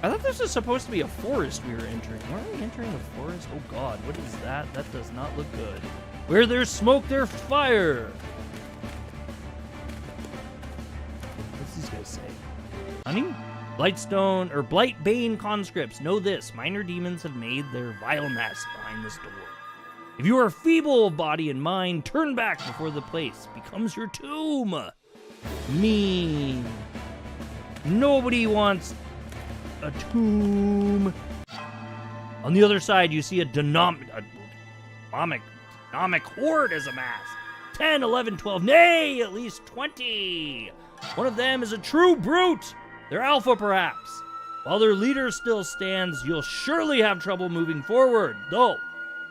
I thought this was supposed to be a forest we were entering. Weren't we entering a forest? Oh god, what is that? That does not look good. Where there's smoke, there's fire. What's these guys say? Honey? Blightstone or Blightbane conscripts, know this. Minor demons have made their vile nest behind this door. If you are feeble of body and mind, turn back before the place becomes your tomb. Mean. Nobody wants a tomb. On the other side, you see a dynamic horde is amassed. 10, 11, 12, nay, at least 20. One of them is a true brute. They're alpha, perhaps. While their leader still stands, you'll surely have trouble moving forward, though.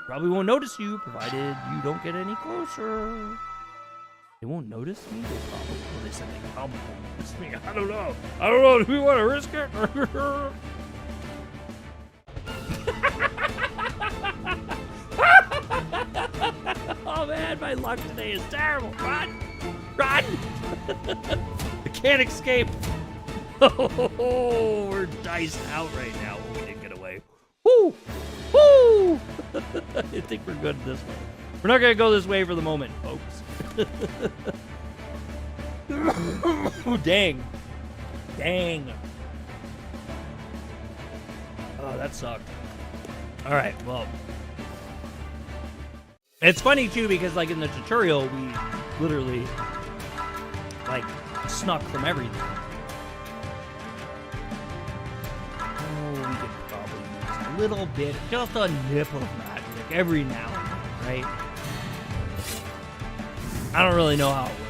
Probably won't notice you, provided you don't get any closer. They won't notice me? They probably, well, they said they probably won't notice me. I don't know. I don't know. Do we want to risk it? Oh man, my luck today is terrible. Run! Run! I can't escape. Oh, we're diced out right now. We didn't get away. Woo! Woo! I think we're good this way. We're not going to go this way for the moment, folks. Oh, dang. Dang. Oh, that sucked. All right, well. It's funny, too, because, like, in the tutorial, we literally, like, snuck from everything. Oh, we could probably use a little bit, just a nip of magic every now and then, right? I don't really know how it works.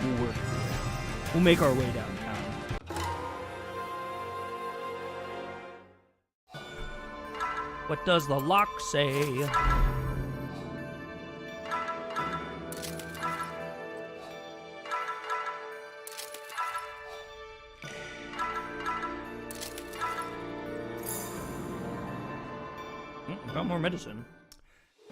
We'll work through it. We'll make our way downtown. What does the lock say? Got more medicine.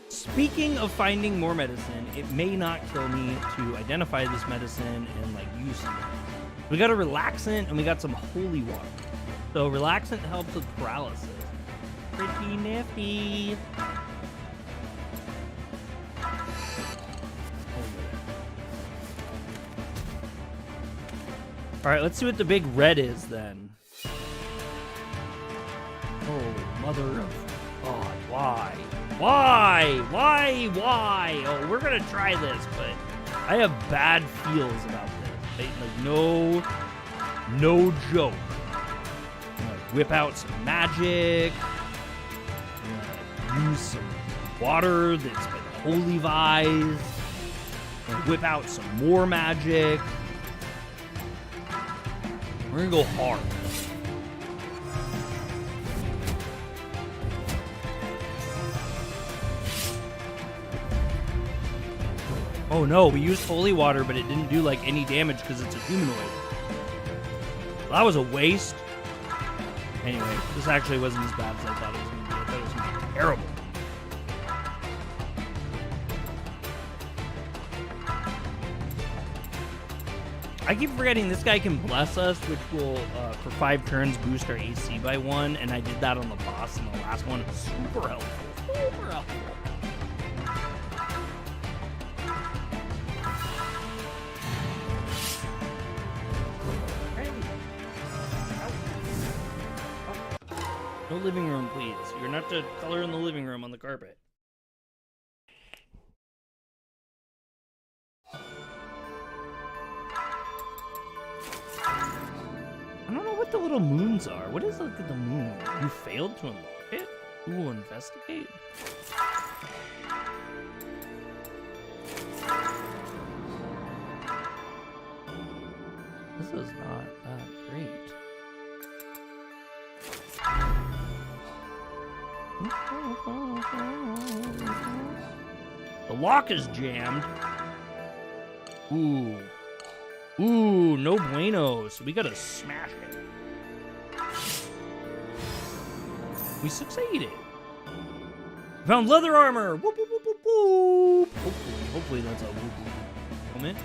Speaking of finding more medicine, it may not kill me to identify this medicine and like use it. We got a relaxant and we got some holy water. So relaxant helps with paralysis. Pretty nifty. All right, let's see what the big red is then. Oh, mother of God, why? Why? Oh, we're gonna try this, but I have bad feels about this. Like, no joke. I'm gonna whip out some magic. I'm gonna use some water that's been holy vized. I'm gonna whip out some more magic. We're gonna go hard. Oh no, we used holy water, but it didn't do like any damage because it's a humanoid. Well, that was a waste. Anyway, this actually wasn't as bad as I thought it was going to be. I thought it was going to be terrible. I keep forgetting this guy can bless us, which will, for 5 turns, boost our AC by 1, and I did that on the boss in the last one. It's super helpful. Super helpful. No living room, please. You're not to color in the living room on the carpet. I don't know what the little moons are. What is like the moon? You failed to unlock it? Who will investigate? This is not that great. The lock is jammed. Ooh, no bueno. So we gotta smash it. We succeeded. Found leather armor. Whoop, whoop, whoop, whoop, whoop. Hopefully that's a whoop whoop moment.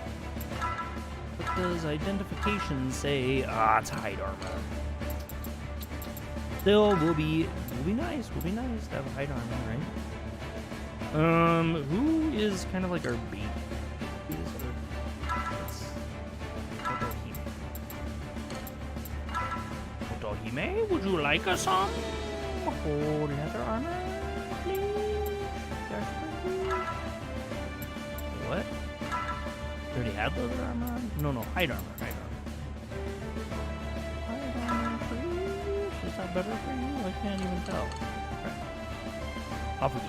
What does identification say? It's hide armor. Still, we'll be nice. We'll be nice to have a hide armor, right? Who is kind of like our bait? Who is our Otohime, would you like us some? Oh, leather armor, please. What? You already had leather armor? No, hide armor. Is that better for you? I can't even tell. Okay. Off we go.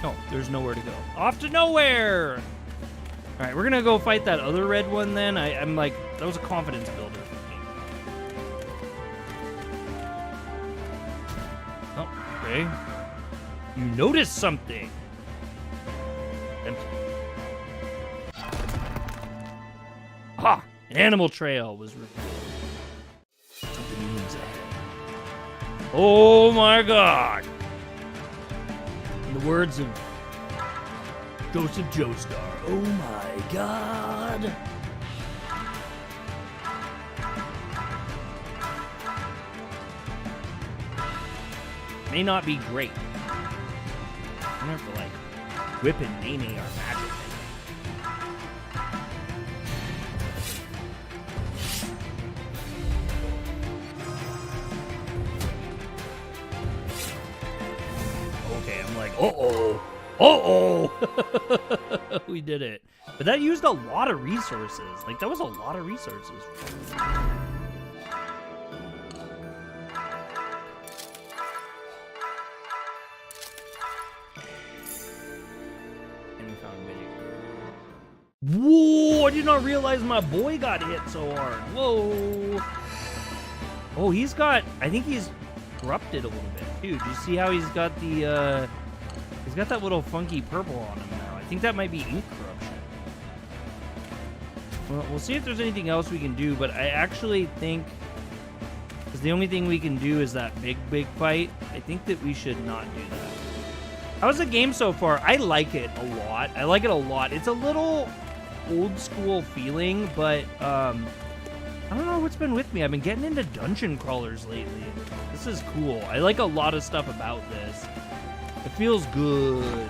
No, there's nowhere to go. Off to nowhere! Alright, we're gonna go fight that other red one then. I'm like, that was a confidence builder for me. Oh, okay. You noticed something. Empty. Ha! An animal trail was revealed. Oh my God! In the words of Joseph Joestar, oh my God! May not be great. I'm gonna have to like whip and name our magic. Okay, I'm like, uh-oh. Uh-oh. We did it. But that used a lot of resources. Like, that was a lot of resources. Whoa, I did not realize my boy got hit so hard. Whoa. Oh, he's got, I think he's corrupted a little bit, too. Do you see how he's got the, he's got that little funky purple on him now. I think that might be ink corruption. Well, we'll see if there's anything else we can do, but I actually think, because the only thing we can do is that big fight, I think that we should not do that. How's the game so far? I like it a lot. I like it a lot. It's a little old school feeling, but I don't know what's been with me. I've been getting into dungeon crawlers lately. This is cool. I like a lot of stuff about this. It feels good.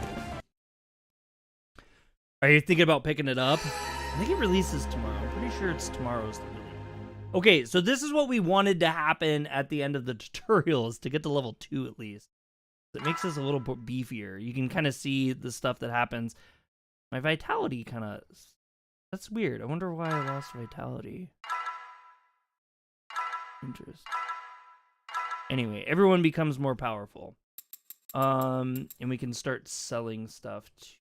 Are you thinking about picking it up? I think it releases tomorrow. I'm pretty sure it's tomorrow's the release. Okay, so this is what we wanted to happen at the end of the tutorial, is to get to level 2 at least. It makes us a little bit beefier. You can kind of see the stuff that happens. My vitality kind of... That's weird. I wonder why I lost vitality. Interesting. Anyway, everyone becomes more powerful. And we can start selling stuff too.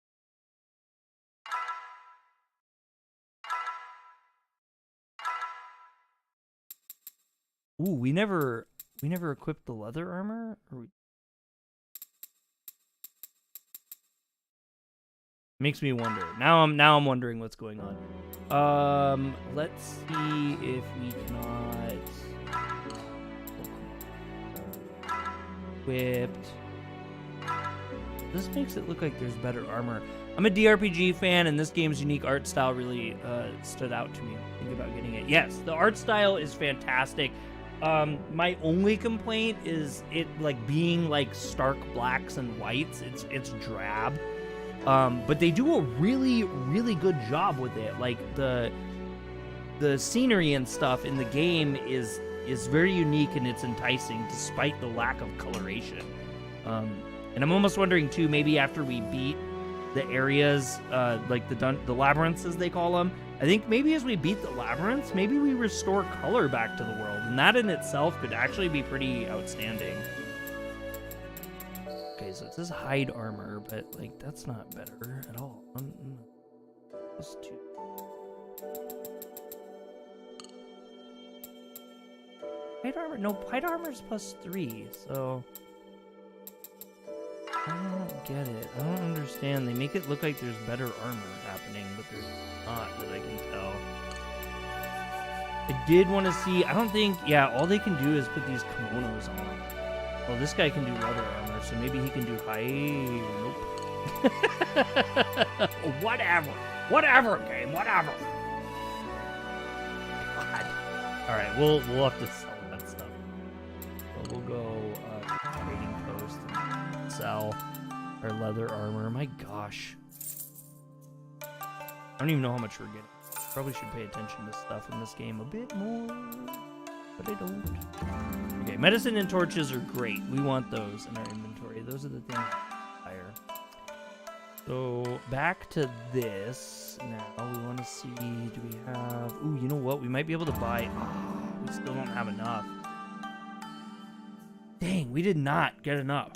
Ooh, we never equipped the leather armor? Or we... Makes me wonder. Now I'm wondering what's going on. Let's see if we cannot equipped. This makes it look like there's better armor. I'm a DRPG fan, and this game's unique art style really stood out to me. Think about getting it. Yes, the art style is fantastic. My only complaint is it like being like stark blacks and whites. It's drab. But they do a really good job with it. Like the scenery and stuff in the game is very unique and it's enticing despite the lack of coloration. And I'm almost wondering too, maybe after we beat the areas, like the labyrinths as they call them, I think maybe as we beat the labyrinths, maybe we restore color back to the world, and that in itself could actually be pretty outstanding. Okay, so it says hide armor, but like that's not better at all. Plus 2. Hide armor? No, hide armor is plus 3, so I don't get it. I don't understand. They make it look like there's better armor happening, but there's not that I can tell. I did want to see, I don't think, yeah, all they can do is put these kimonos on. Well, this guy can do leather armor, so maybe he can do Nope. Whatever, game. Whatever. God. All right, we'll have to sell that stuff. So we'll go trading post and sell our leather armor. My gosh. I don't even know how much we're getting. Probably should pay attention to stuff in this game a bit more, but I don't. Okay, medicine and torches are great. We want those in our inventory. Those are the things higher. So back to this now. We want to see, do we have... Ooh, you know what? We might be able to buy... Oh, we still don't have enough. Dang, we did not get enough.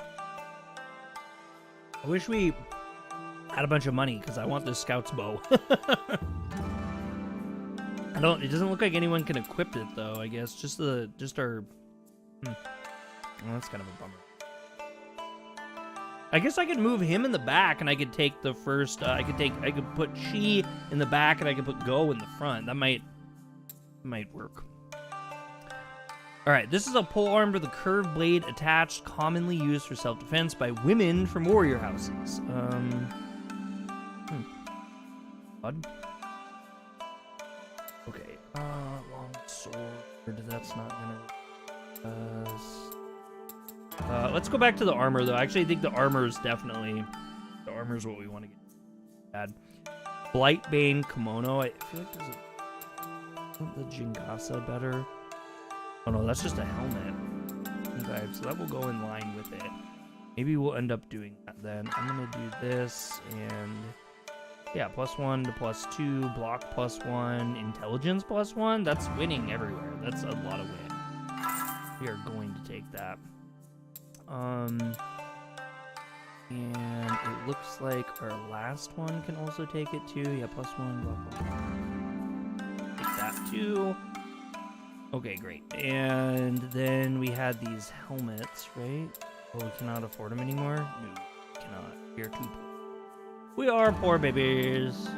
I wish we had a bunch of money because I want this scout's bow. It doesn't look like anyone can equip it though, I guess. Just our... Well, that's kind of a bummer. I guess I could move him in the back and I could take the first, I could put Chi in the back and I could put Go in the front. That might work. Alright, this is a polearm with a curved blade attached, commonly used for self-defense by women from warrior houses. Odd. Okay, long sword, that's not gonna... let's go back to the armor, though. I actually think the armor is definitely... The armor is what we want to get. Add. Blightbane kimono. I feel like there's a... the Jingasa better? Oh no, that's just a helmet. Okay, so that will go in line with it. Maybe we'll end up doing that then. I'm gonna do this and yeah, +1 to +2, block +1, intelligence +1. That's winning everywhere. That's a lot of win. We are going to take that. And it looks like our last one can also take it too. Yeah, +1, block 1. Take that too. Okay, great. And then we had these helmets, right? Oh, we cannot afford them anymore? No, we cannot. We are too poor. We are poor babies.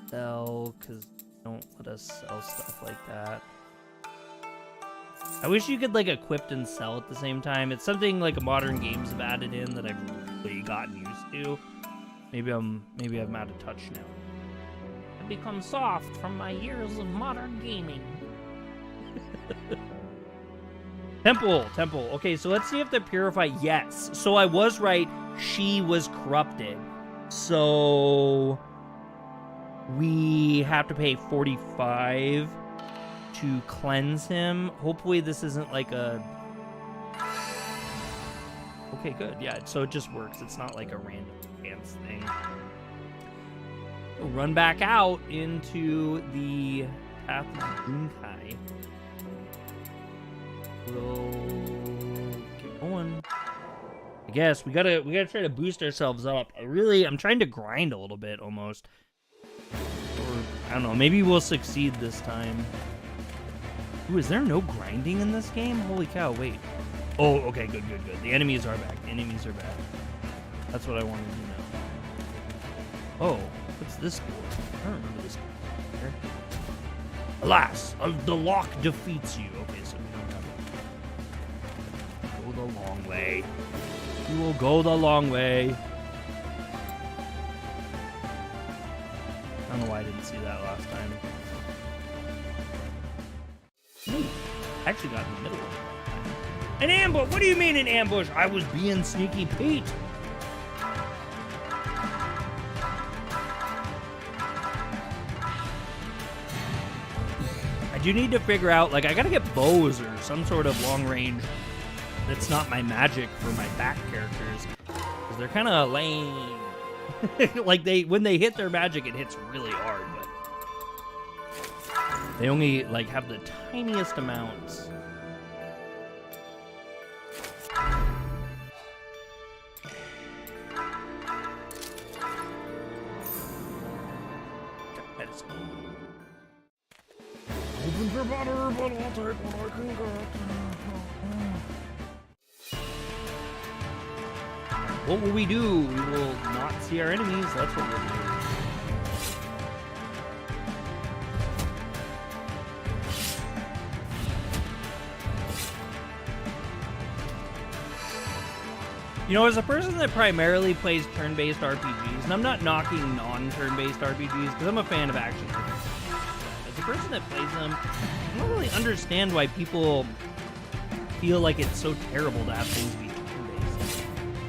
Sell, because don't let us sell stuff like that. I wish you could like equip and sell at the same time. It's something like modern games have added in that I've really gotten used to. Maybe I'm out of touch now. I've become soft from my years of modern gaming. Temple. Okay, so let's see if they're purified. Yes. So I was right. She was corrupted. So we have to pay 45 to cleanse him. Hopefully this isn't like a... Okay, good. Yeah, so it just works. It's not like a random chance thing. We'll run back out into the path of Yokai. We'll keep going. I guess we gotta try to boost ourselves up. I'm trying to grind a little bit almost. Or I don't know, maybe we'll succeed this time. Ooh, is there no grinding in this game? Holy cow, wait. Oh, okay, good. The enemies are back. That's what I wanted to know. Oh, what's this door? I don't remember this door. Alas, the lock defeats you. Okay, so we don't have it. Go the long way. You will go the long way. I don't know why I didn't see that last time. Ooh, I actually got in the middle of it. An ambush? What do you mean an ambush? I was being sneaky Pete. I do need to figure out, like, I gotta get bows or some sort of long range that's not my magic for my back characters, because they're kind of lame. Like, when they hit their magic, it hits really hard, but they only, like, have the tiniest amounts. Open for butter, but I'll take what I can get. What will we do? We will not see our enemies. That's what we'll do. You know, as a person that primarily plays turn-based RPGs, and I'm not knocking non-turn-based RPGs, because I'm a fan of action RPGs. As a person that plays them, I don't really understand why people feel like it's so terrible to have things be turn-based.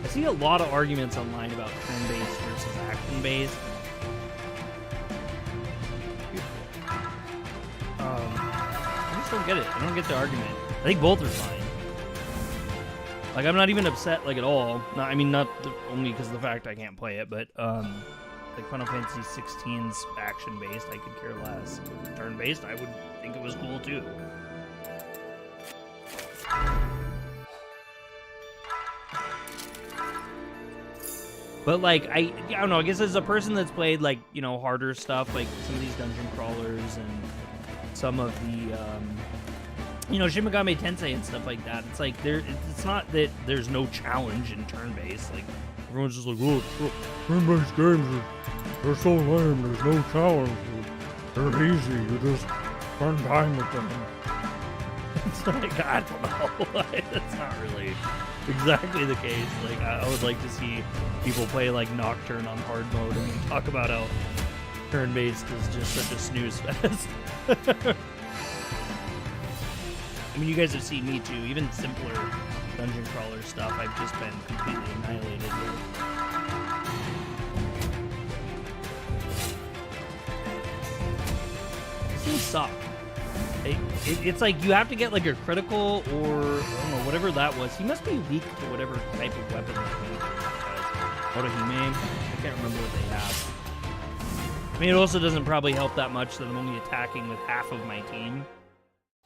I see a lot of arguments online about turn-based versus action-based. I just don't get it. I don't get the argument. I think both are fine. Like, I'm not even upset, like, at all. I mean, not only because of the fact I can't play it, but, like, Final Fantasy 16's action-based, I could care less. If it was turn-based, I would think it was cool, too. But, like, I don't know, I guess as a person that's played, like, you know, harder stuff, like some of these dungeon crawlers and some of the, you know, Shin Megami Tensei and stuff like that, it's like, it's not that there's no challenge in turn-based. Like, everyone's just like, oh, turn-based games, they're so lame, there's no challenge, they're easy, you just spend time with them. It's like, I don't know, that's not really exactly the case. Like, I would like to see people play, like, Nocturne on hard mode and talk about how turn-based is just such a snooze fest. I mean, you guys have seen me too. Even simpler dungeon crawler stuff, I've just been completely annihilated with. These things suck. It's like you have to get like a critical or, I don't know, whatever that was. He must be weak to whatever type of weapon that he has. Otohime, I can't remember what they have. I mean, it also doesn't probably help that much that I'm only attacking with half of my team.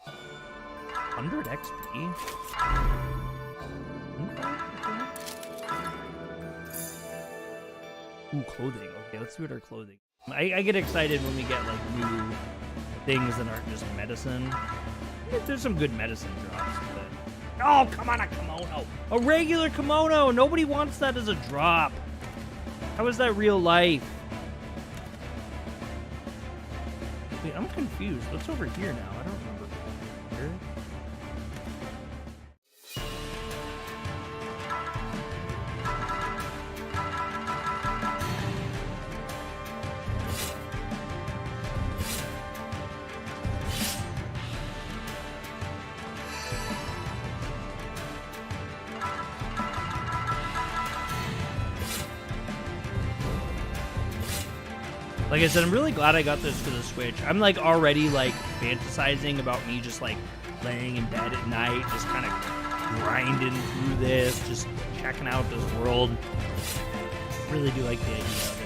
100 XP? Ooh, clothing. Okay, let's see what our clothing. I get excited when we get like new things that aren't just medicine. There's some good medicine drops, but oh, come on, a kimono, a regular kimono. Nobody wants that as a drop. How is that real life? Wait, I'm confused. What's over here now? I don't remember. Here? Like I said, I'm really glad I got this for the Switch. I'm like already like fantasizing about me just like laying in bed at night, just kind of grinding through this, just checking out this world. Really do like the idea of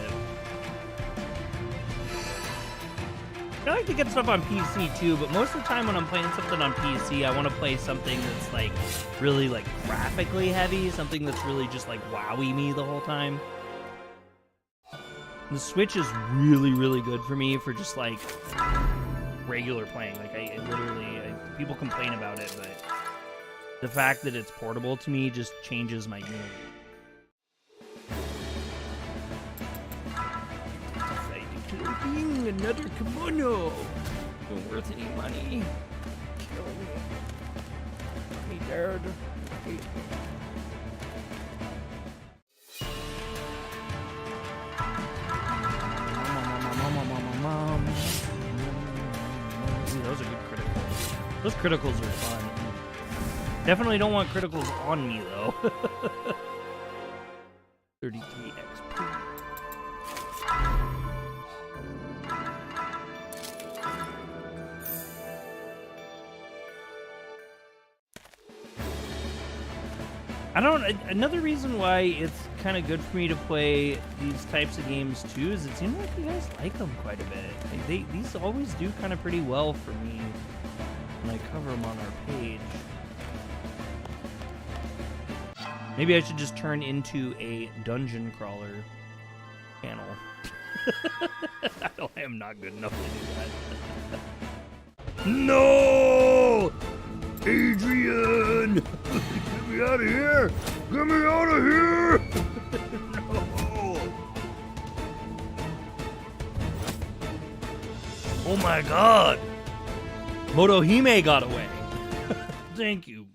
it. I like to get stuff on PC too, but most of the time when I'm playing something on PC, I want to play something that's like really like graphically heavy, something that's really just like wowie me the whole time. The Switch is really, really good for me for just like regular playing. Like people complain about it, but the fact that it's portable to me just changes my game. Another kimono. Not worth any money. Kill me. Let me dead. Hate me. Ooh, those are good criticals. Those criticals are fun. Definitely don't want criticals on me, though. 33 XP. Another reason why it's kind of good for me to play these types of games too is it seems like you guys like them quite a bit. Like these always do kind of pretty well for me when I cover them on our page. Maybe I should just turn into a dungeon crawler channel. I am not good enough to do that. No! Adrian! Get me out of here! Get me out of here! No! Oh my god! Motohime got away. Thank you.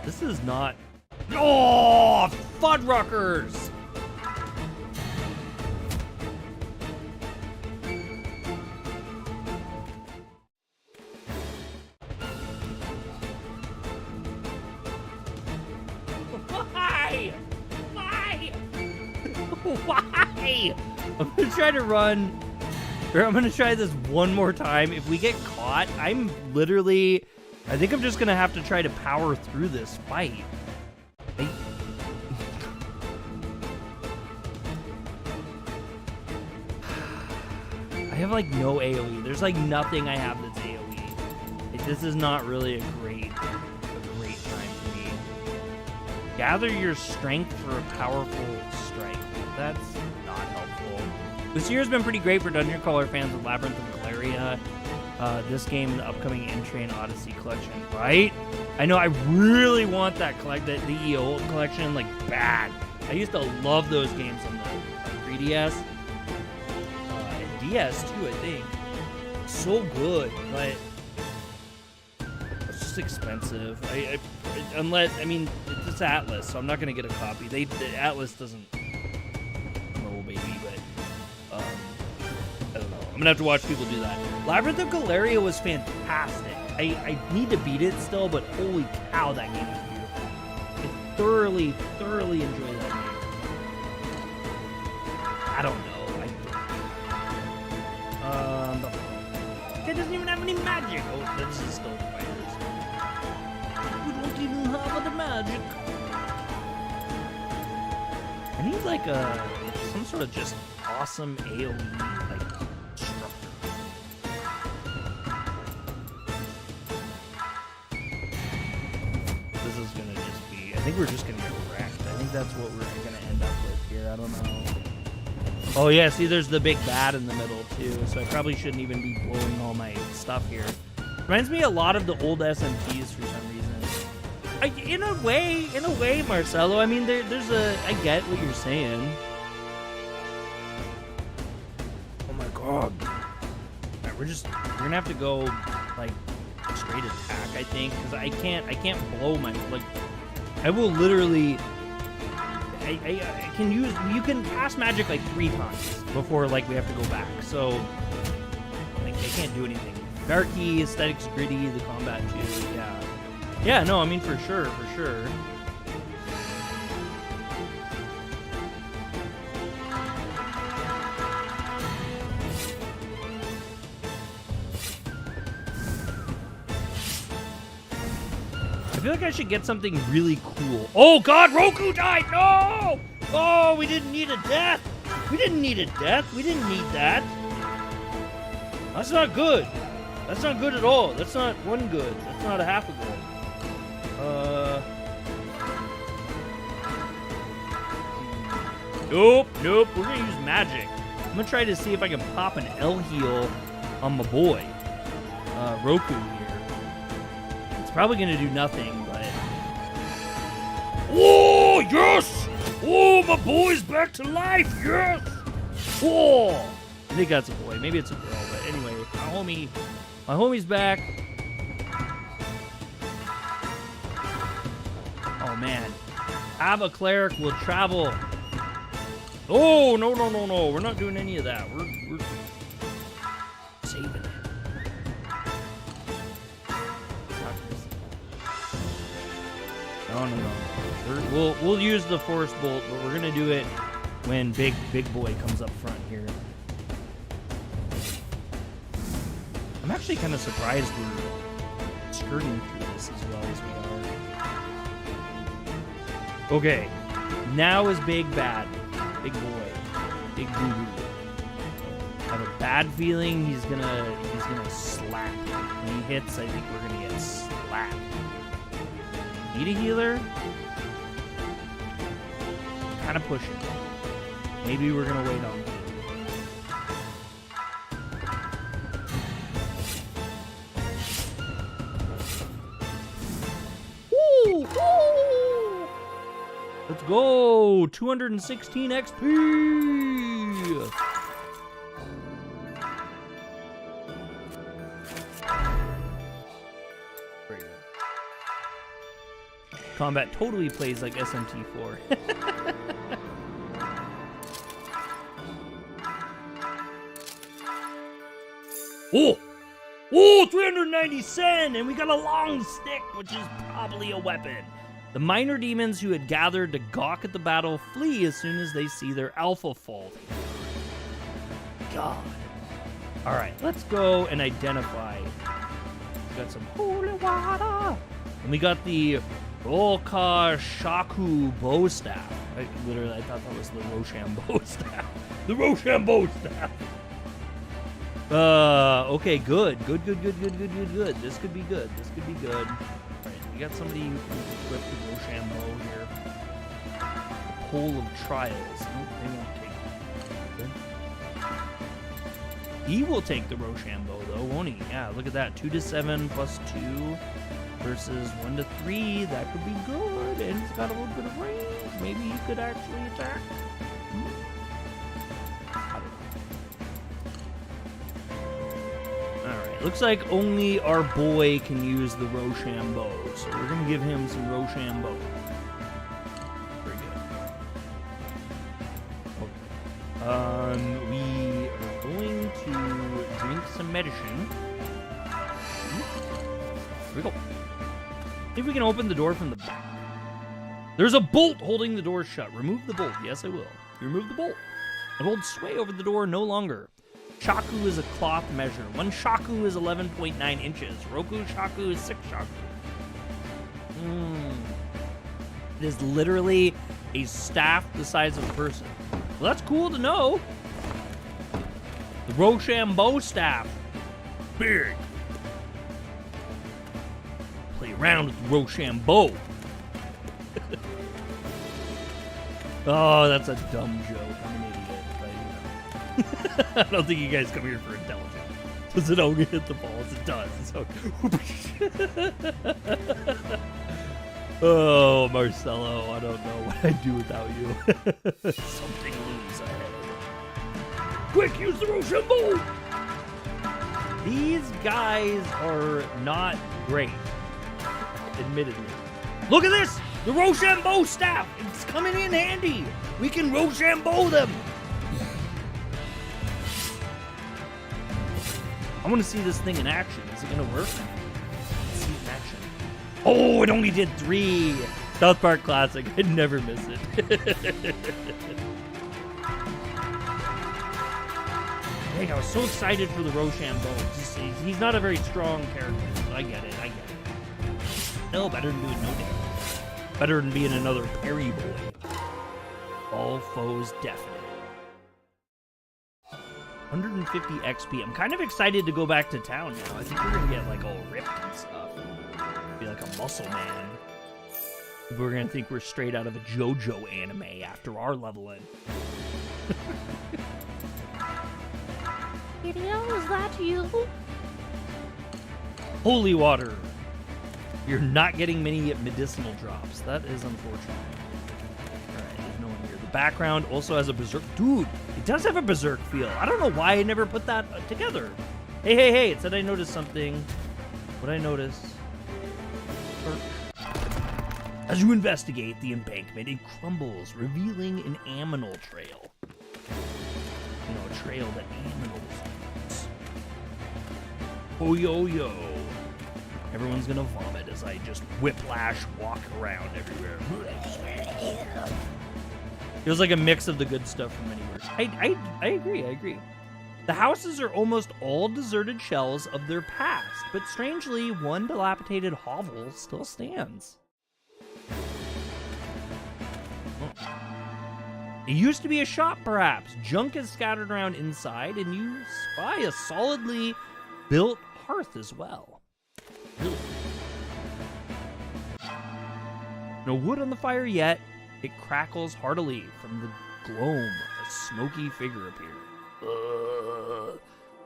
This is not... Oh! Fuddruckers! Why? I'm gonna try to run, or I'm gonna try this one more time. If we get caught, I'm literally, I think I'm just gonna have to try to power through this fight. I have like no AoE. There's like nothing I have that's AoE. Like, this is not really a great time for me. Gather your strength for a powerful strike. That's not helpful. This year's been pretty great for Dungeon Crawler fans with Labyrinth of Zangetsu. This game and the upcoming Entry and Odyssey collection, right? I know I really want that the EO collection, like, bad. I used to love those games on the 3DS. And DS too, I think. So good, but it's just expensive. Unless, I mean, it's Atlas, so I'm not gonna get a copy. The Atlas doesn't. Baby, but I don't know. I'm gonna have to watch people do that. Labyrinth of Zangetsu was fantastic. I need to beat it still, but holy cow, that game is beautiful. I thoroughly enjoy that game. I don't know. It doesn't even have any magic. Oh, this is still the fighters. like some sort of just awesome AoE like disruptor. This is gonna just be. I think we're just gonna get wrecked. I think that's what we're gonna end up with here. I don't know. Oh yeah, see, there's the big bad in the middle too. So I probably shouldn't even be blowing all my stuff here. Reminds me a lot of the old SMTs for some reason. In a way, Marcelo. I mean, there's a. I get what you're saying. Oh my god. Right, we're gonna have to go like straight attack, I think, because I can't blow my like. I will literally. I can use. You can cast magic like 3 times before like we have to go back. So like I can't do anything. Darky, aesthetics, gritty, the combat too. Yeah. Yeah, no, I mean, for sure. I feel like I should get something really cool. Oh, God, Roku died! No! Oh, we didn't need a death! We didn't need that. That's not good. That's not good at all. That's not one good. That's not a half a good. Nope. We're gonna use magic. I'm gonna try to see if I can pop an L heal on my boy, Roku here. It's probably gonna do nothing, but. Oh yes! Oh, my boy's back to life. Yes! Oh, I think that's a boy. Maybe it's a girl, but anyway, my homie's back. Oh man, have a cleric will travel. Oh no! We're not doing any of that. We're saving it. No. We'll use the force bolt, but we're gonna do it when big boy comes up front here. I'm actually kind of surprised we're skirting through this as well as we are. Okay, now is big bad, big boy, big boo boo. I have a bad feeling he's gonna slap. When he hits, I think we're gonna get slapped. Need a healer? Kind of pushing. Maybe we're gonna wait on him. Let's go! 216 XP! Very good. Combat totally plays like SMT4. Oh! 390 sen! And we got a long stick, which is probably a weapon. The minor demons who had gathered to gawk at the battle flee as soon as they see their alpha fall. God. Alright, let's go and identify. We got some holy water. And we got the Yokai Shaku bow staff. I thought that was the Rochambeau staff. The Rochambeau staff. Okay, good. This could be good. We got somebody who can equip the Rochambeau here. Pole of Trials. Nope, they won't take it. He will take the Rochambeau, though, won't he? Yeah, look at that. 2 to 7 plus 2 versus 1 to 3. That could be good. And it's got a little bit of range. Maybe he could actually attack. Looks like only our boy can use the Rochambeau, so we're going to give him some Rochambeau. Very good. Okay. We are going to drink some medicine. Here we go. See if we can open the door from the back. There's a bolt holding the door shut. Remove the bolt. Yes, I will. Remove the bolt. The bolt sway over the door no longer. Shaku is a cloth measure. 1 shaku is 11.9 inches. Roku shaku is 6 shaku. It is literally a staff the size of a person. Well, that's cool to know. The Rochambeau staff. Big. Play around with the Rochambeau. Oh, that's a dumb joke. I'm an idiot. I don't think you guys come here for intelligence. Does it only hit the balls? It does. So... Oh, Marcelo, I don't know what I'd do without you. Something looms ahead. Quick, use the Rochambeau! These guys are not great, admittedly. Look at this! The Rochambeau staff! It's coming in handy! We can Rochambeau them! I want to see this thing in action. Is it going to work? Let's see it in action. Oh, it only did 3! South Park classic. I'd never miss it. Dang, I was so excited for the Rochambeau. He's not a very strong character. I get it. No, better than doing no damage. Better than being another parry boy. All foes deafening. 150 XP. I'm kind of excited to go back to town now. I think we're gonna get like all ripped and stuff. Be like a muscle man. We're gonna think we're straight out of a JoJo anime after our leveling. Hideo, is that you? Holy water. You're not getting many medicinal drops. That is unfortunate. Alright, there's no one here. The background also has a berserk. Dude, it does have a berserk feel. I don't know why I never put that together. Hey, it said I noticed something. What'd I notice? As you investigate the embankment, it crumbles, revealing an aminal trail. You know, a trail that aminals use. Oh, yo. Everyone's gonna vomit as I just whiplash walk around everywhere. Feels like a mix of the good stuff from anywhere. I agree. The houses are almost all deserted shells of their past, but strangely, one dilapidated hovel still stands. It used to be a shop, perhaps. Junk is scattered around inside, and you spy a solidly built hearth as well. Really? No wood on the fire yet. It crackles heartily. From the gloam, a smoky figure appears.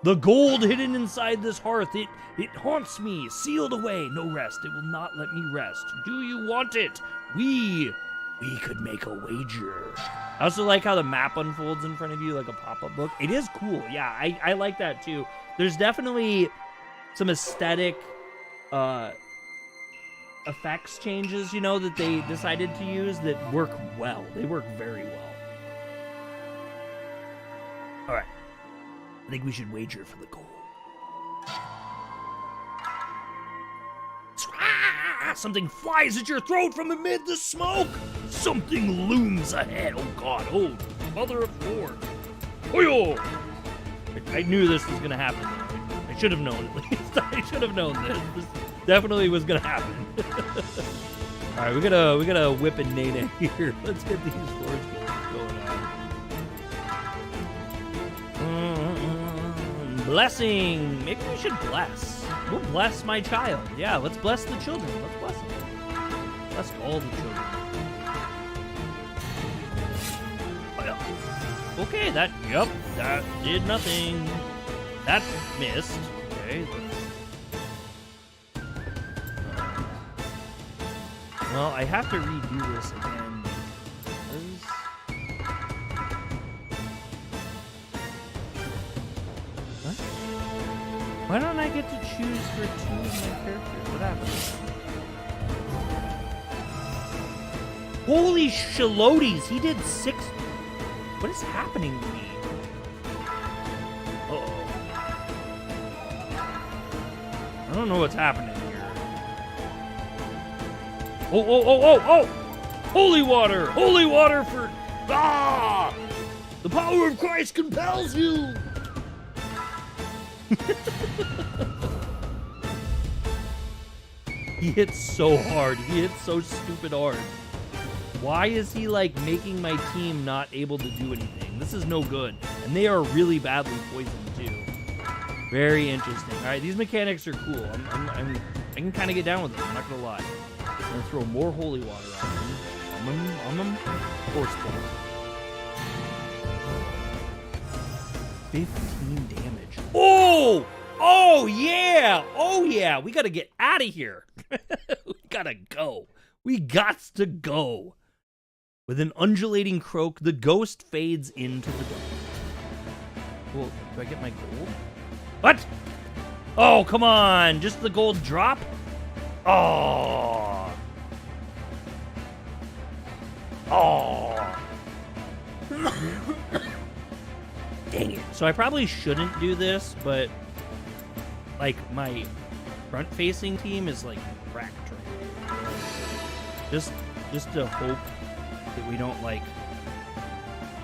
The gold hidden inside this hearth, it haunts me, sealed away. No rest. It will not let me rest. Do you want it? We could make a wager. I also like how the map unfolds in front of you like a pop-up book. It is cool. Yeah, I like that too. There's definitely some aesthetic effects changes, you know, that they decided to use that work well. They work very well. All right. I think we should wager for the gold. Something flies at your throat from amid the smoke. Something looms ahead. Oh God! Oh, mother of Lord! Oh, I knew this was gonna happen. I should have known at least. I should have known this. This definitely was gonna happen. All right, we gotta whip and nana here. Let's get these floors going on. Blessing. Maybe we should bless. We'll bless my child. Yeah, let's bless the children. Let's bless them. Bless all the children. Oh, yeah. Okay, that did nothing. That missed. Okay. Well, I have to redo this again. What? Why don't I get to choose for 2 of my characters? What happened? Holy shalotes, he did 6. What is happening to me? Uh-oh. I don't know what's happening here. Oh! Holy water! Holy water for... Ah! The power of Christ compels you! He hits so hard. He hits so stupid hard. Why is he, like, making my team not able to do anything? This is no good. And they are really badly poisoned, too. Very interesting. All right, these mechanics are cool. I can kind of get down with them. I'm not going to lie. I'm going to throw more holy water on them. Force ball. 15 damage. Oh! Oh, yeah! Oh, yeah! We got to get out of here. We got to go. We gots to go. With an undulating croak, the ghost fades into the dark. Well, do I get my gold? What? Oh, come on. Just the gold drop? Oh. Oh. Dang it. So I probably shouldn't do this, but like my front-facing team is like cracked. Just to hope that we don't like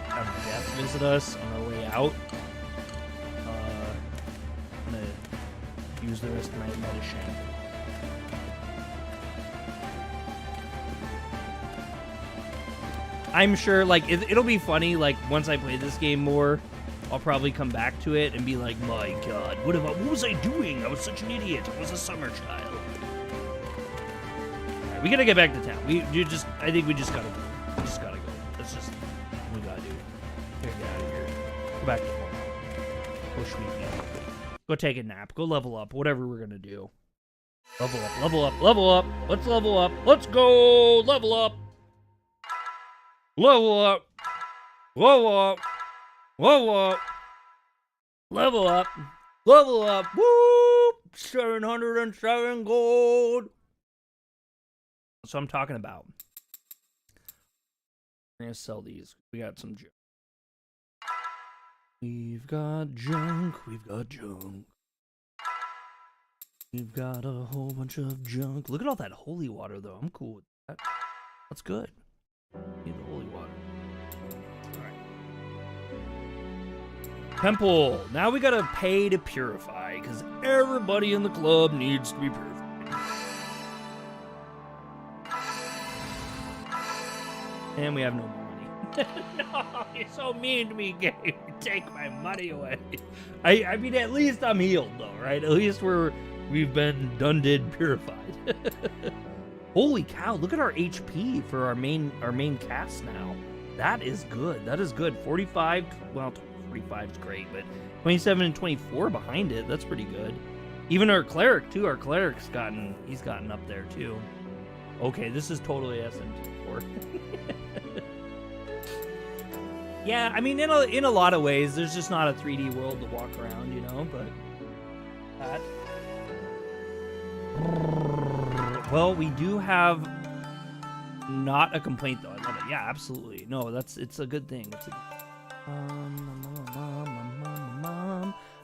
have death visit us on our way out. I'm gonna use the rest of my medicine. I'm sure, like, it'll be funny, like, once I play this game more, I'll probably come back to it and be like, my god, what was I doing? I was such an idiot. I was a summer child. Alright, we gotta get back to town. I think we just gotta go. We just gotta go. That's just what we gotta do. Get out of here. Go back to home. Go sleepy. Go take a nap. Go level up. Whatever we're gonna do. Level up, level up, level up. Let's level up. Let's go. Level up. Level up. Level up. Level up. Level up. Level up. Whoop! 707 gold. That's what I'm talking about. I'm gonna sell these. We got some junk. We've got junk. We've got junk. We've got a whole bunch of junk. Look at all that holy water, though. I'm cool with that. That's good. Need the holy water. Alright. Temple. Now we gotta pay to purify, because everybody in the club needs to be purified. And we have no more money. No, you're so mean to me, game. You take my money away. I mean, at least I'm healed, though, right? At least we've been purified. Holy cow, look at our HP for our main cast now. That is good. That is good. 45, well, 45 is great, but 27 and 24 behind it. That's pretty good. Even our cleric, too. Our cleric's gotten up there, too. Okay, this is totally SM4. Yeah, I mean, in a lot of ways, there's just not a 3D world to walk around, you know, but that. Well, we do have not a complaint, though. I love it. Yeah, absolutely. No, it's a good thing. It's a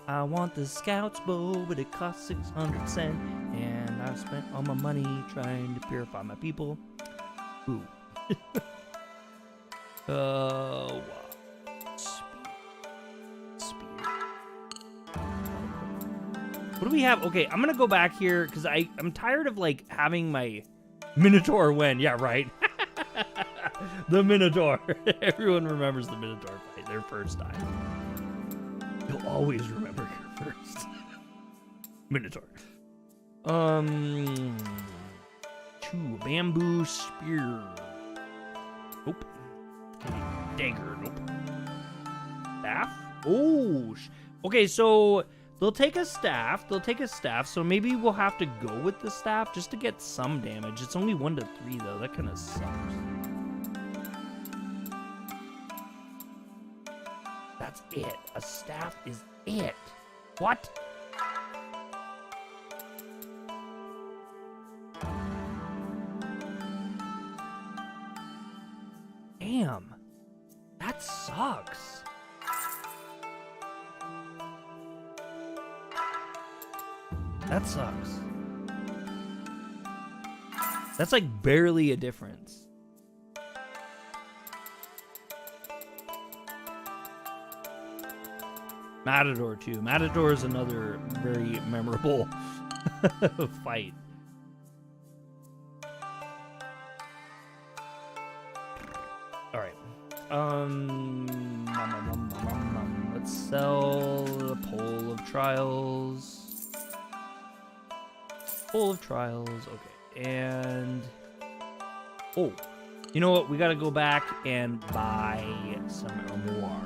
I want the scout's bow, but it costs 600 cents, and I've spent all my money trying to purify my people. Ooh. Spear. What do we have? Okay, I'm gonna go back here because I'm tired of like having my Minotaur win. Yeah, right. The Minotaur. Everyone remembers the Minotaur fight, their first time. You'll always remember your first Minotaur. 2 bamboo spear. Nope. Dagger. Nope. Staff. Oh. Okay, so they'll take a staff. So maybe we'll have to go with the staff just to get some damage. It's only 1 to 3 though. That kind of sucks. That's it. A staff is it. What? Damn. That sucks. That sucks. That's like barely a difference. Matador too. Matador is another very memorable fight. All right. Let's sell the Pole of Trials. Pole of Trials. Okay. And oh, you know what? We gotta go back and buy some more.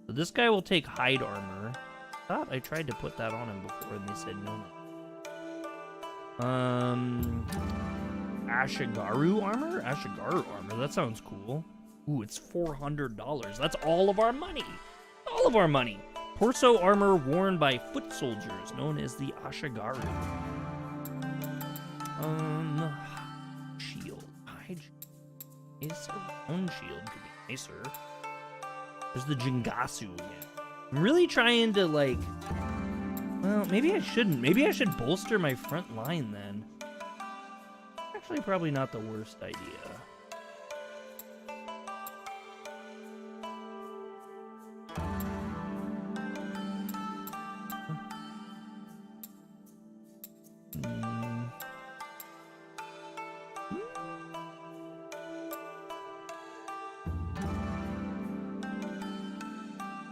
So this guy will take hide armor. I thought I tried to put that on him before, and they said no. Ashigaru armor? Ashigaru armor. That sounds cool. Ooh, it's $400. That's all of our money. All of our money. Torso armor worn by foot soldiers, known as the Ashigaru. Shield. Hide. Acer. Own shield could be nicer. There's the Jingatsu again. I'm really trying to, like... Well, maybe I shouldn't. Maybe I should bolster my front line, then. Actually, probably not the worst idea.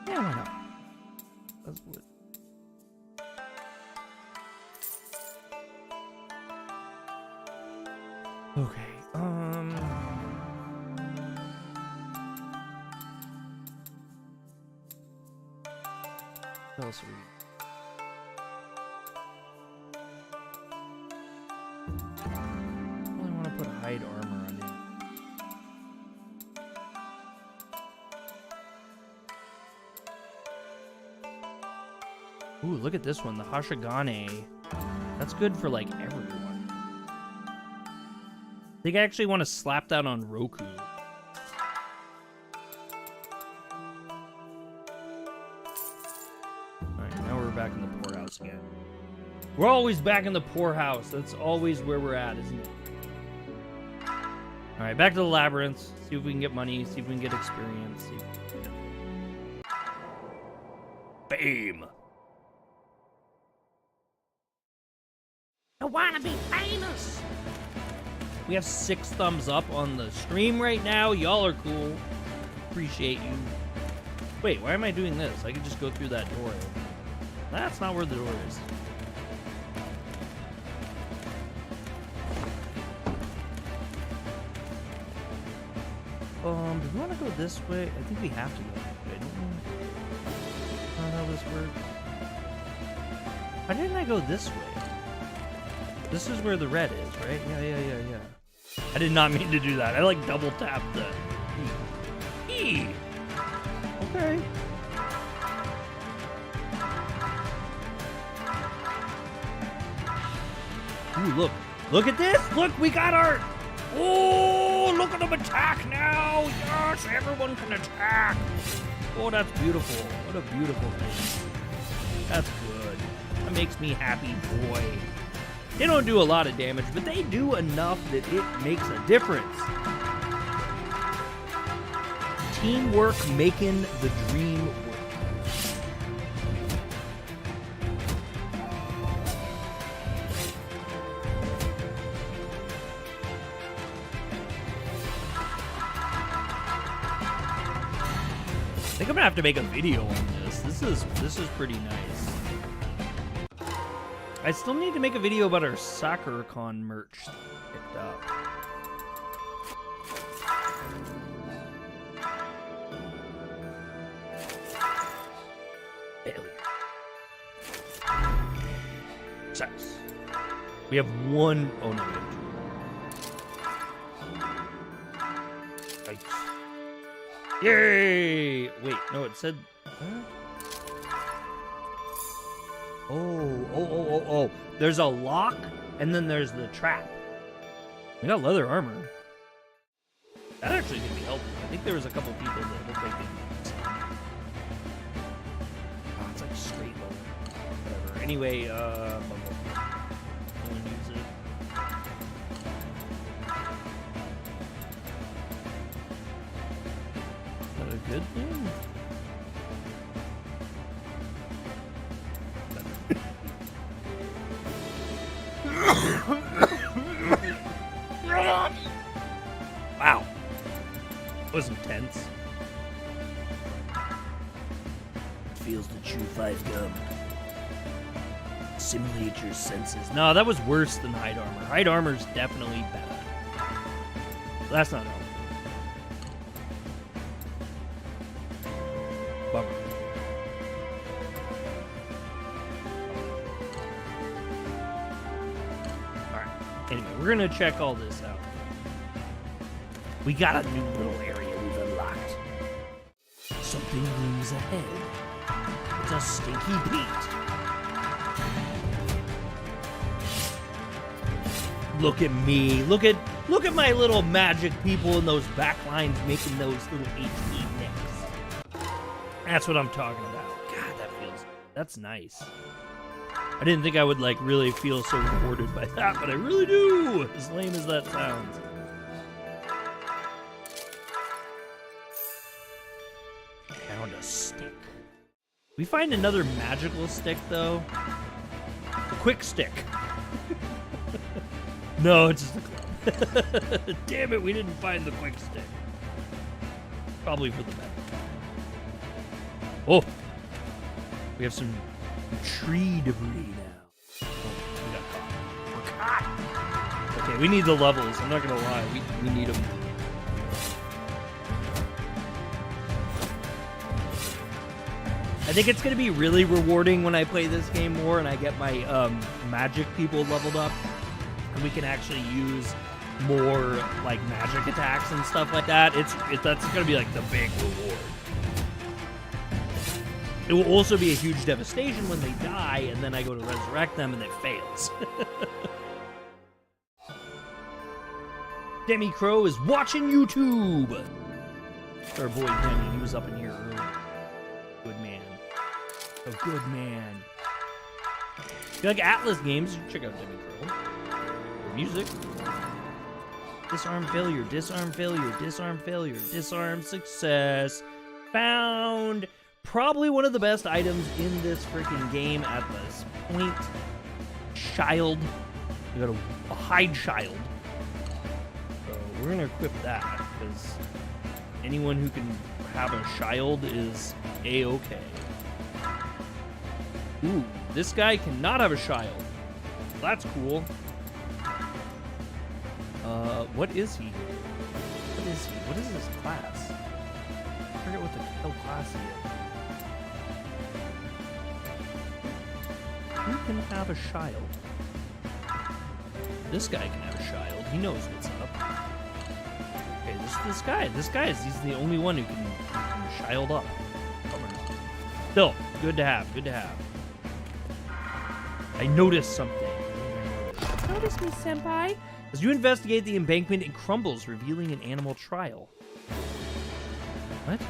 Yeah, why not? That's what. Okay, what else are we... I really want to put hide armor on him. Ooh, look at this one, the Hashigane. That's good for, like, everyone. I think I actually want to slap that on Roku. Alright, now we're back in the poorhouse again. We're always back in the poorhouse. That's always where we're at, isn't it? Alright, back to the labyrinth. See if we can get money. See if we can get experience. See if we can get... Fame! I want to be famous! We have 6 thumbs up on the stream right now. Y'all are cool. Appreciate you. Wait, why am I doing this? I could just go through that door. That's not where the door is. Do we want to go this way? I think we have to go this way, don't we? I don't know how this works. Why didn't I go this way? This is where the red is, right? Yeah. I did not mean to do that. I like double tapped the E. Okay. Ooh, look. Look at this. Look, we got our... Oh, look at them attack now. Yes, everyone can attack. Oh, that's beautiful. What a beautiful thing. That's good. That makes me happy, boy. They don't do a lot of damage, but they do enough that it makes a difference. Teamwork making the dream work. I think I'm gonna have to make a video on this. This is pretty nice. I still need to make a video about our SoccerCon merch that I picked up. Failure. Success. We have one. Oh no, we have two. Nice. Yay! Wait, no, it said. Huh? Oh. There's a lock, and then there's the trap. We got leather armor. That actually could be helpful. I think there was a couple people that looked like they needed some. Oh, it's like straight leather. Whatever. Anyway, no one needs it. Is that a good thing? It was intense. Feels the chew 5 gum. Simulate your senses. No, that was worse than hide armor. Hide armor's definitely better. That's not helpful. Bummer. Alright. Anyway, we're gonna check all this out. We got a new little area we've unlocked. Something looms ahead. It's a stinky Pete. Look at me. Look at my little magic people in those back lines making those little HP necks. That's what I'm talking about. God, that's nice. I didn't think I would like really feel so rewarded by that, but I really do. As lame as that sounds. Found a stick. We find another magical stick though. A quick stick. No, it's just a club. Damn it, we didn't find the quick stick. Probably for the better. Oh! We have some tree debris now. Oh, we got caught. We're caught! Okay, we need the levels. I'm not gonna lie. We need them. I think it's gonna be really rewarding when I play this game more and I get my magic people leveled up. And we can actually use more like magic attacks and stuff like that. That's gonna be like the big reward. It will also be a huge devastation when they die, and then I go to resurrect them and it fails. Demi Crow is watching YouTube. Our boy Demi, he was up in here early. Good man. A good man. If you like Atlas games, you check out Demi Crow. Music. Disarm failure, disarm failure, disarm failure, disarm success. Found probably one of the best items in this freaking game at this point. Shield. You got a hide shield. So we're gonna equip that because anyone who can have a shield is A-okay. Ooh, this guy cannot have a shield. That's cool. What is he? What is he? What is his class? I forget what the hell class he is. Who can have a shield? This guy can have a shield. He knows what's up. Okay, this guy he's the only one who can shield up. Still, good to have, good to have. I noticed something. Notice me, senpai. As you investigate the embankment, it crumbles, revealing an animal trial. What?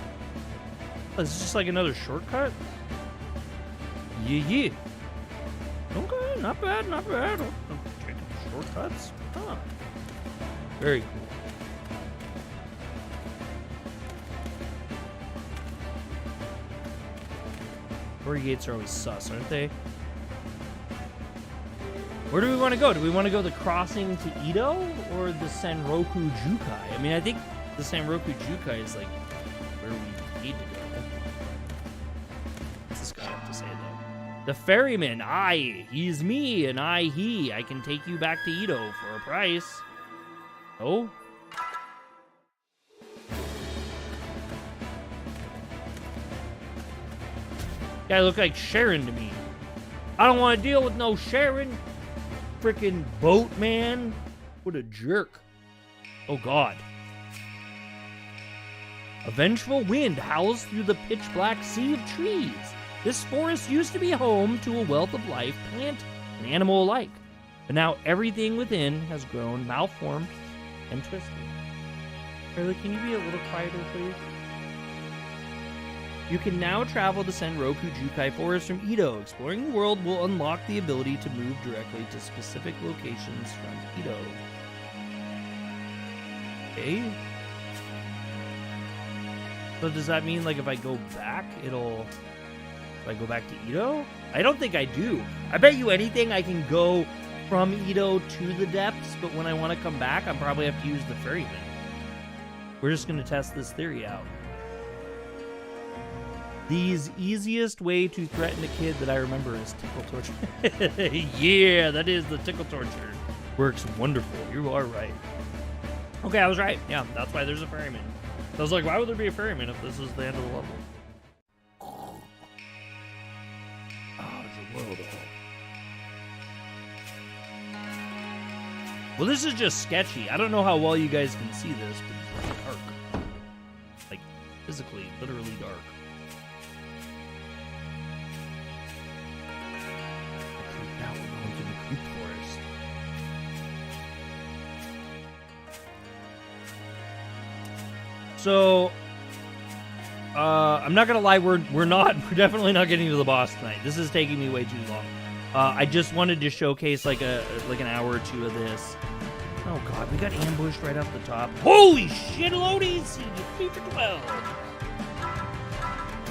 Oh, is this just like another shortcut? Yeah. Okay, not bad, not bad. Taking shortcuts. Huh. Very cool. Torii gates are always sus, aren't they? Where do we want to go? Do we want to go the crossing to Edo or the Sanroku Jukai? I mean, I think the Sanroku Jukai is like where we need to go. What's this guy have to say, though? The ferryman, he's me, and he. I can take you back to Edo for a price. Oh? Guy look like Sharon to me. I don't want to deal with no Sharon. Frickin' boat man. What a jerk. Oh god. A vengeful wind howls through the pitch black sea of trees. This forest used to be home to a wealth of life, plant and animal alike. But now everything within has grown malformed and twisted. Carly, can you be a little quieter, please? You can now travel the Sanroku Jukai Forest from Edo. Exploring the world will unlock the ability to move directly to specific locations from Edo. Okay. So does that mean, like, if I go back, if I go back to Edo? I don't think I do. I bet you anything I can go from Edo to the depths, but when I want to come back, I probably have to use the ferryman. we're just gonna test this theory out. The easiest way to threaten a kid that I remember is tickle torture. Yeah, that is the tickle torture. Works wonderful. You are right. Okay, I was right. Yeah, that's why there's a ferryman. I was like, why would there be a ferryman if this is the end of the level? Oh, there's a world of hope. Well, this is just sketchy. I don't know how well you guys can see this, but it's dark. Like, physically, literally dark. Now we're going to the creep forest. So, I'm not gonna lie, we're definitely not getting to the boss tonight. This is taking me way too long. I just wanted to showcase like an hour or two of this. Oh god, we got ambushed right off the top. Holy shit, loadies! You 3 for 12.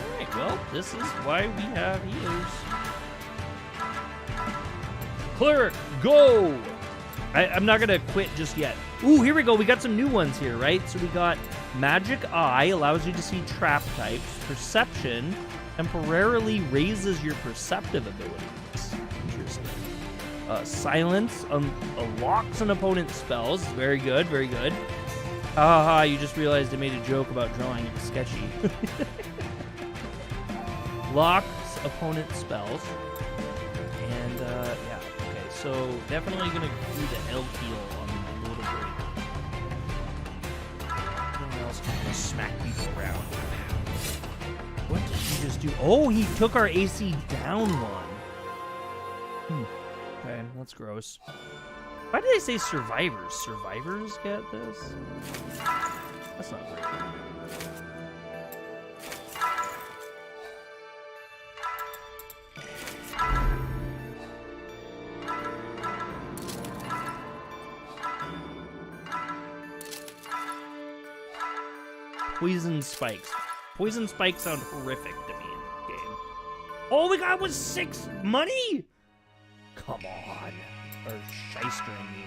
Alright, well, this is why we have healers. Cleric, go! I'm not gonna quit just yet. Ooh, here we go. We got some new ones here, right? So we got Magic Eye, allows you to see trap types. Perception, temporarily raises your perceptive abilities. Interesting. Silence, unlocks an opponent's spells. Very good, very good. Haha, you just realized I made a joke about drawing it sketchy. Locks opponent's spells. And, yeah. Okay, so definitely gonna do the L heal on the little break. Anything else to smack people around. What did he just do? Oh, he took our AC down one. Okay, that's gross. Why did they say survivors? Survivors get this? That's not great. Poison spikes. Poison spikes sound horrific to me in the game. All we got was 6 money? Come on. Or shystering me.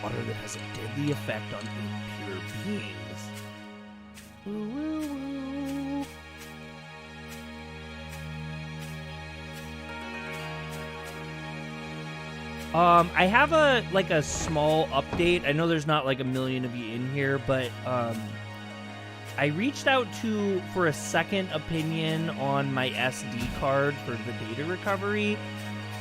Water that has a deadly effect on impure beings. Woo, woo, woo. I have a small update. I know there's not like a million of you in here, but I reached out for a second opinion on my SD card for the data recovery,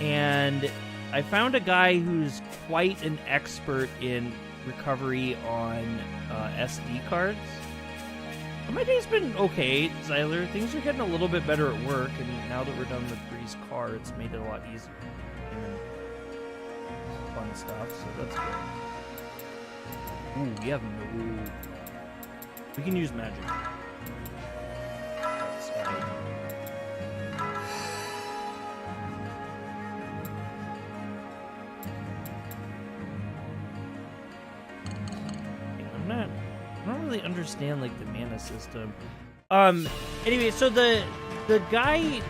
and I found a guy who's quite an expert in recovery on SD cards. My day's been okay, Zyler. Things are getting a little bit better at work, and now that we're done with Bree's car, it's made it a lot easier. And fun stuff, so that's good. Ooh, we have no... We can use magic. I don't really understand like the mana system. Anyway, so the guy,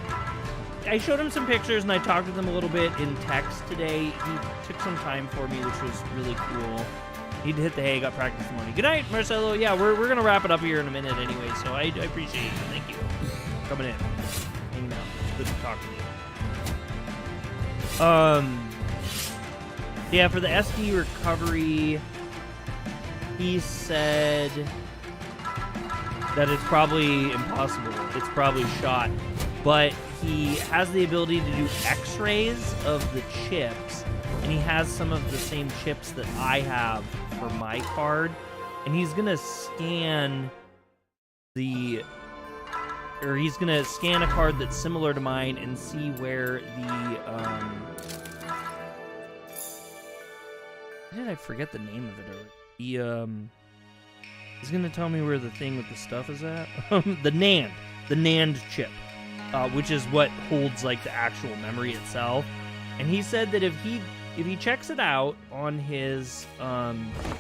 I showed him some pictures and I talked with him a little bit in text today. He took some time for me, which was really cool. He'd hit the hay, got practice morning. Good night, Marcelo. Yeah, we're gonna wrap it up here in a minute anyway, so I appreciate you. Thank you for coming in, hanging out. It's good to talk to you. Yeah, for the SD recovery, he said that it's probably impossible. It's probably shot, but he has the ability to do X-rays of the chips, and he has some of the same chips that I have for my card, and he's gonna scan he's gonna scan a card that's similar to mine and see where I forget the name of it. He's gonna tell me where the thing with the stuff is at. the NAND chip, which is what holds like the actual memory itself. And he said that if he checks it out on his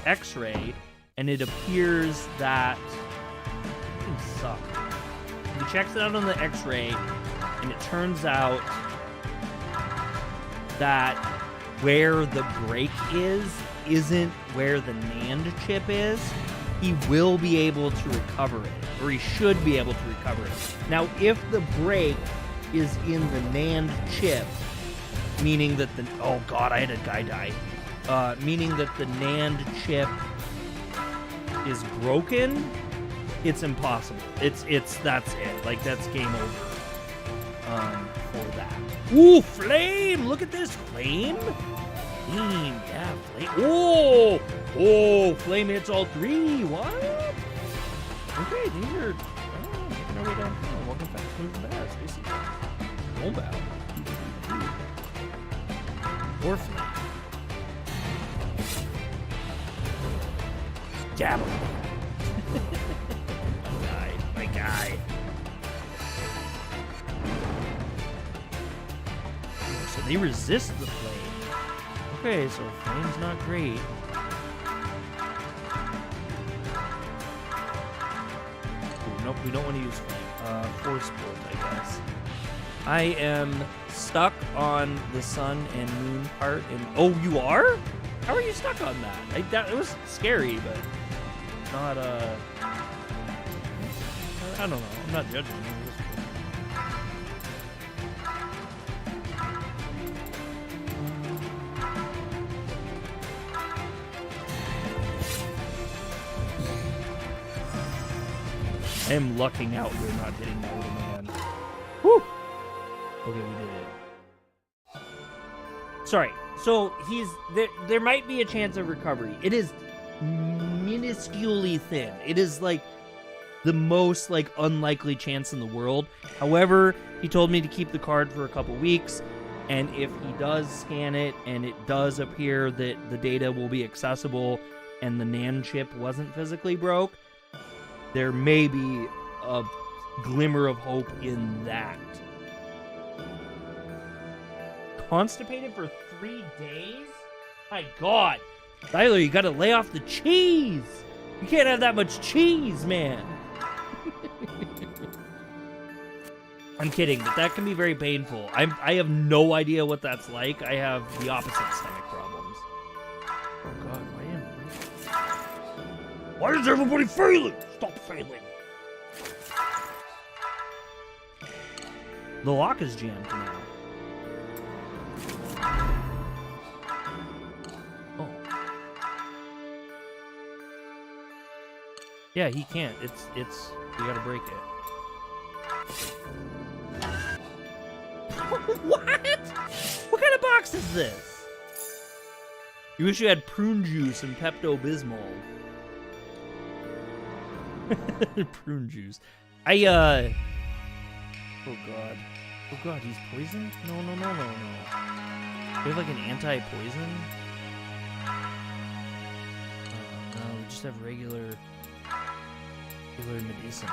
X-ray and it appears that things suck. If he checks it out on the X-ray and it turns out that where the break isn't where the NAND chip is, he will be able to recover it, or he should be able to recover it. Now, if the break is in the NAND chip, meaning that the... Oh, God, I had a guy die. Meaning that the NAND chip is broken, it's impossible. That's it. Like, that's game over for that. Ooh, flame! Look at this. Flame? Flame, yeah, flame. Oh, flame hits all three. What? Okay, these are... Oh, making our way down. Oh, welcome back. Moving fast. I see. Roll bow. Or flame. Jab him. My guy. So they resist the flame. Okay, so flame's not great. Ooh, nope, we don't want to use flame. Force bolt, I guess. I am stuck on the sun and moon part. Oh, you are? How are you stuck on that? It was scary, but not, I don't know. I'm not judging you. I am lucking out here not hitting the little man. Whew! Okay, we did it. Sorry. So there might be a chance of recovery. It is minusculely thin. It is like the most like unlikely chance in the world. However, he told me to keep the card for a couple weeks, and if he does scan it and it does appear that the data will be accessible and the NAND chip wasn't physically broke, there may be a glimmer of hope in that. Constipated for 3 days? My God. Tyler, you gotta lay off the cheese. You can't have that much cheese, man. I'm kidding, but that can be very painful. I have no idea what that's like. I have the opposite stomach problems. Oh God, why is everybody failing? Stop failing. The lock is jammed now. Oh. Yeah, he can't. It's you gotta break it. What? What kind of box is this? You wish you had prune juice and Pepto-Bismol. Prune juice. Oh God. Oh God, he's poisoned? No. Do we have like an anti-poison? No, we just have regular medicine.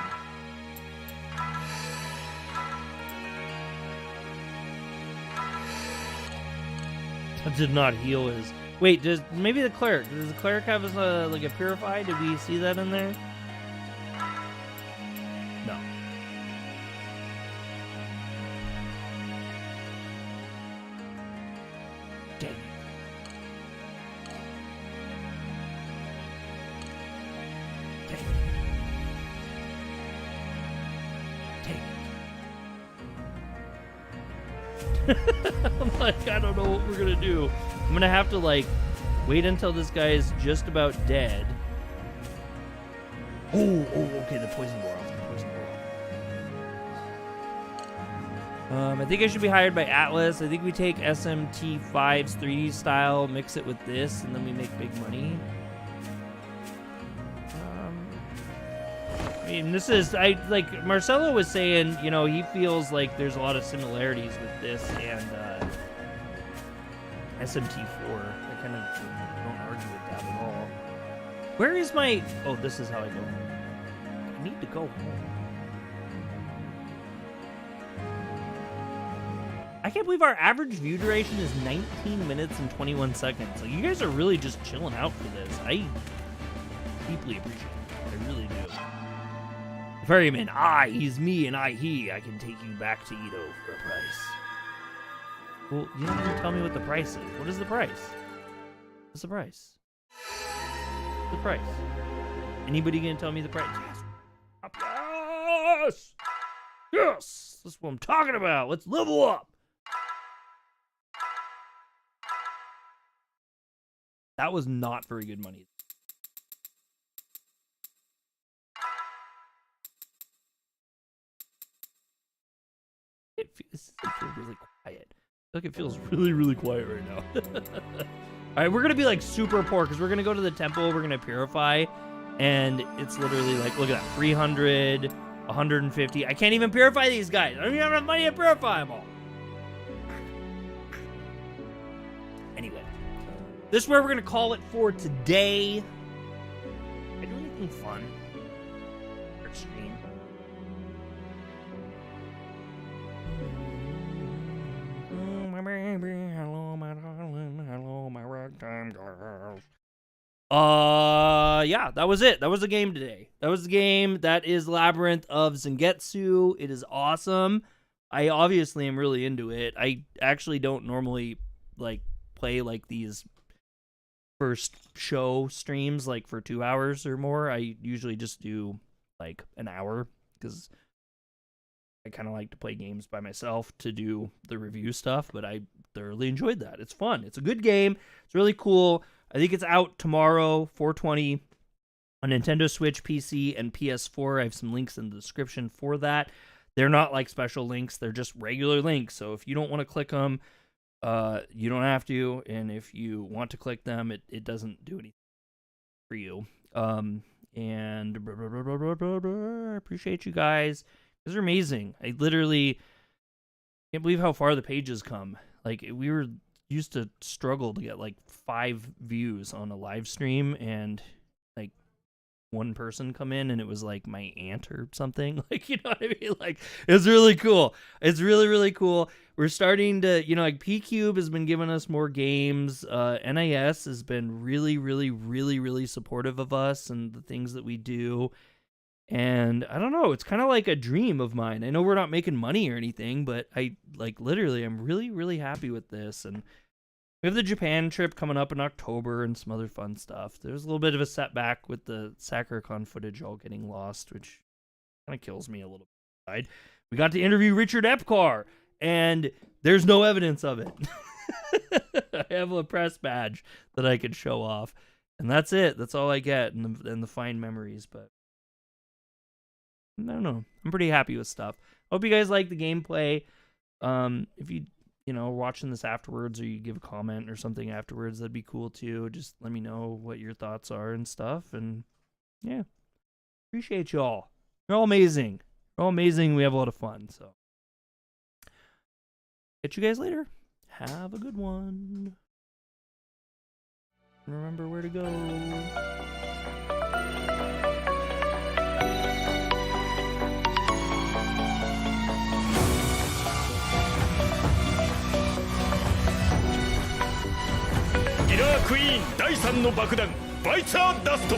That did not heal his... Wait, maybe the cleric? Does the cleric have his, like a purify? Did we see that in there? No. Dang it. I'm like, I don't know what we're gonna do. I'm gonna have to like wait until this guy is just about dead. Oh, okay, the poison wore off. I think I should be hired by Atlas. I think we take SMT5's 3D style, mix it with this, and then we make big money. I mean, this is, like Marcelo was saying, you know, he feels like there's a lot of similarities with this and SMT4. I kind of don't argue with that at all. Where is my... Oh, this is how I go home. I need to go home. I can't believe our average view duration is 19 minutes and 21 seconds. Like, you guys are really just chilling out for this. I deeply appreciate it. I really do. Ferryman, I, he's me, and I, he. I can take you back to Edo for a price. Well, you don't even tell me what the price is. What is the price? What's the price? The price. Anybody gonna tell me the price? Yes! Yes! That's what I'm talking about. Let's level up. That was not very good money. It feels really quiet. I feel like it feels really, really quiet right now. All right, we're gonna be like super poor because we're gonna go to the temple. We're gonna purify, and it's literally like, look at that, 300, 150. I can't even purify these guys. I don't even have enough money to purify them all. Anyway, this is where we're gonna call it for today. Did I do anything fun? Or stream? My baby, hello, my darling, hello, my ragtime girls. Yeah, that was it. That was the game today. That was the game. That is Labyrinth of Zangetsu. It is awesome. I obviously am really into it. I actually don't normally like play like these first show streams like for 2 hours or more. I usually just do like an hour because I kind of like to play games by myself to do the review stuff, but I thoroughly enjoyed that. It's fun. It's a good game. It's really cool. I think it's out tomorrow, 4/20, on Nintendo Switch, PC, and PS4. I have some links in the description for that. They're not like special links. They're just regular links. So if you don't want to click them, you don't have to. And if you want to click them, it doesn't do anything for you. And I appreciate you guys. These are amazing. I literally can't believe how far the pages come. Like, we were used to struggle to get like 5 views on a live stream, and like one person come in, and it was like my aunt or something. Like, you know what I mean? Like, it's really cool. It's really, really cool. We're starting to, you know, like PQube has been giving us more games. NIS has been really, really, really, really supportive of us and the things that we do. And I don't know, it's kind of like a dream of mine. I know we're not making money or anything, but I like literally I'm really, really happy with this. And we have the Japan trip coming up in October and some other fun stuff. There's a little bit of a setback with the SacreCon footage all getting lost, which kind of kills me a little bit. We got to interview Richard Epcar, and there's no evidence of it. I have a press badge that I could show off, and that's it. That's all I get in the fine memories, but I don't know. I'm pretty happy with stuff. Hope you guys like the gameplay. If you know, watching this afterwards, or you give a comment or something afterwards, that'd be cool too. Just let me know what your thoughts are and stuff. And yeah, appreciate y'all. You're all amazing. You're all amazing. We have a lot of fun. So, catch you guys later. Have a good one. Remember where to go. キラークイーン第3の爆弾バイツァーダスト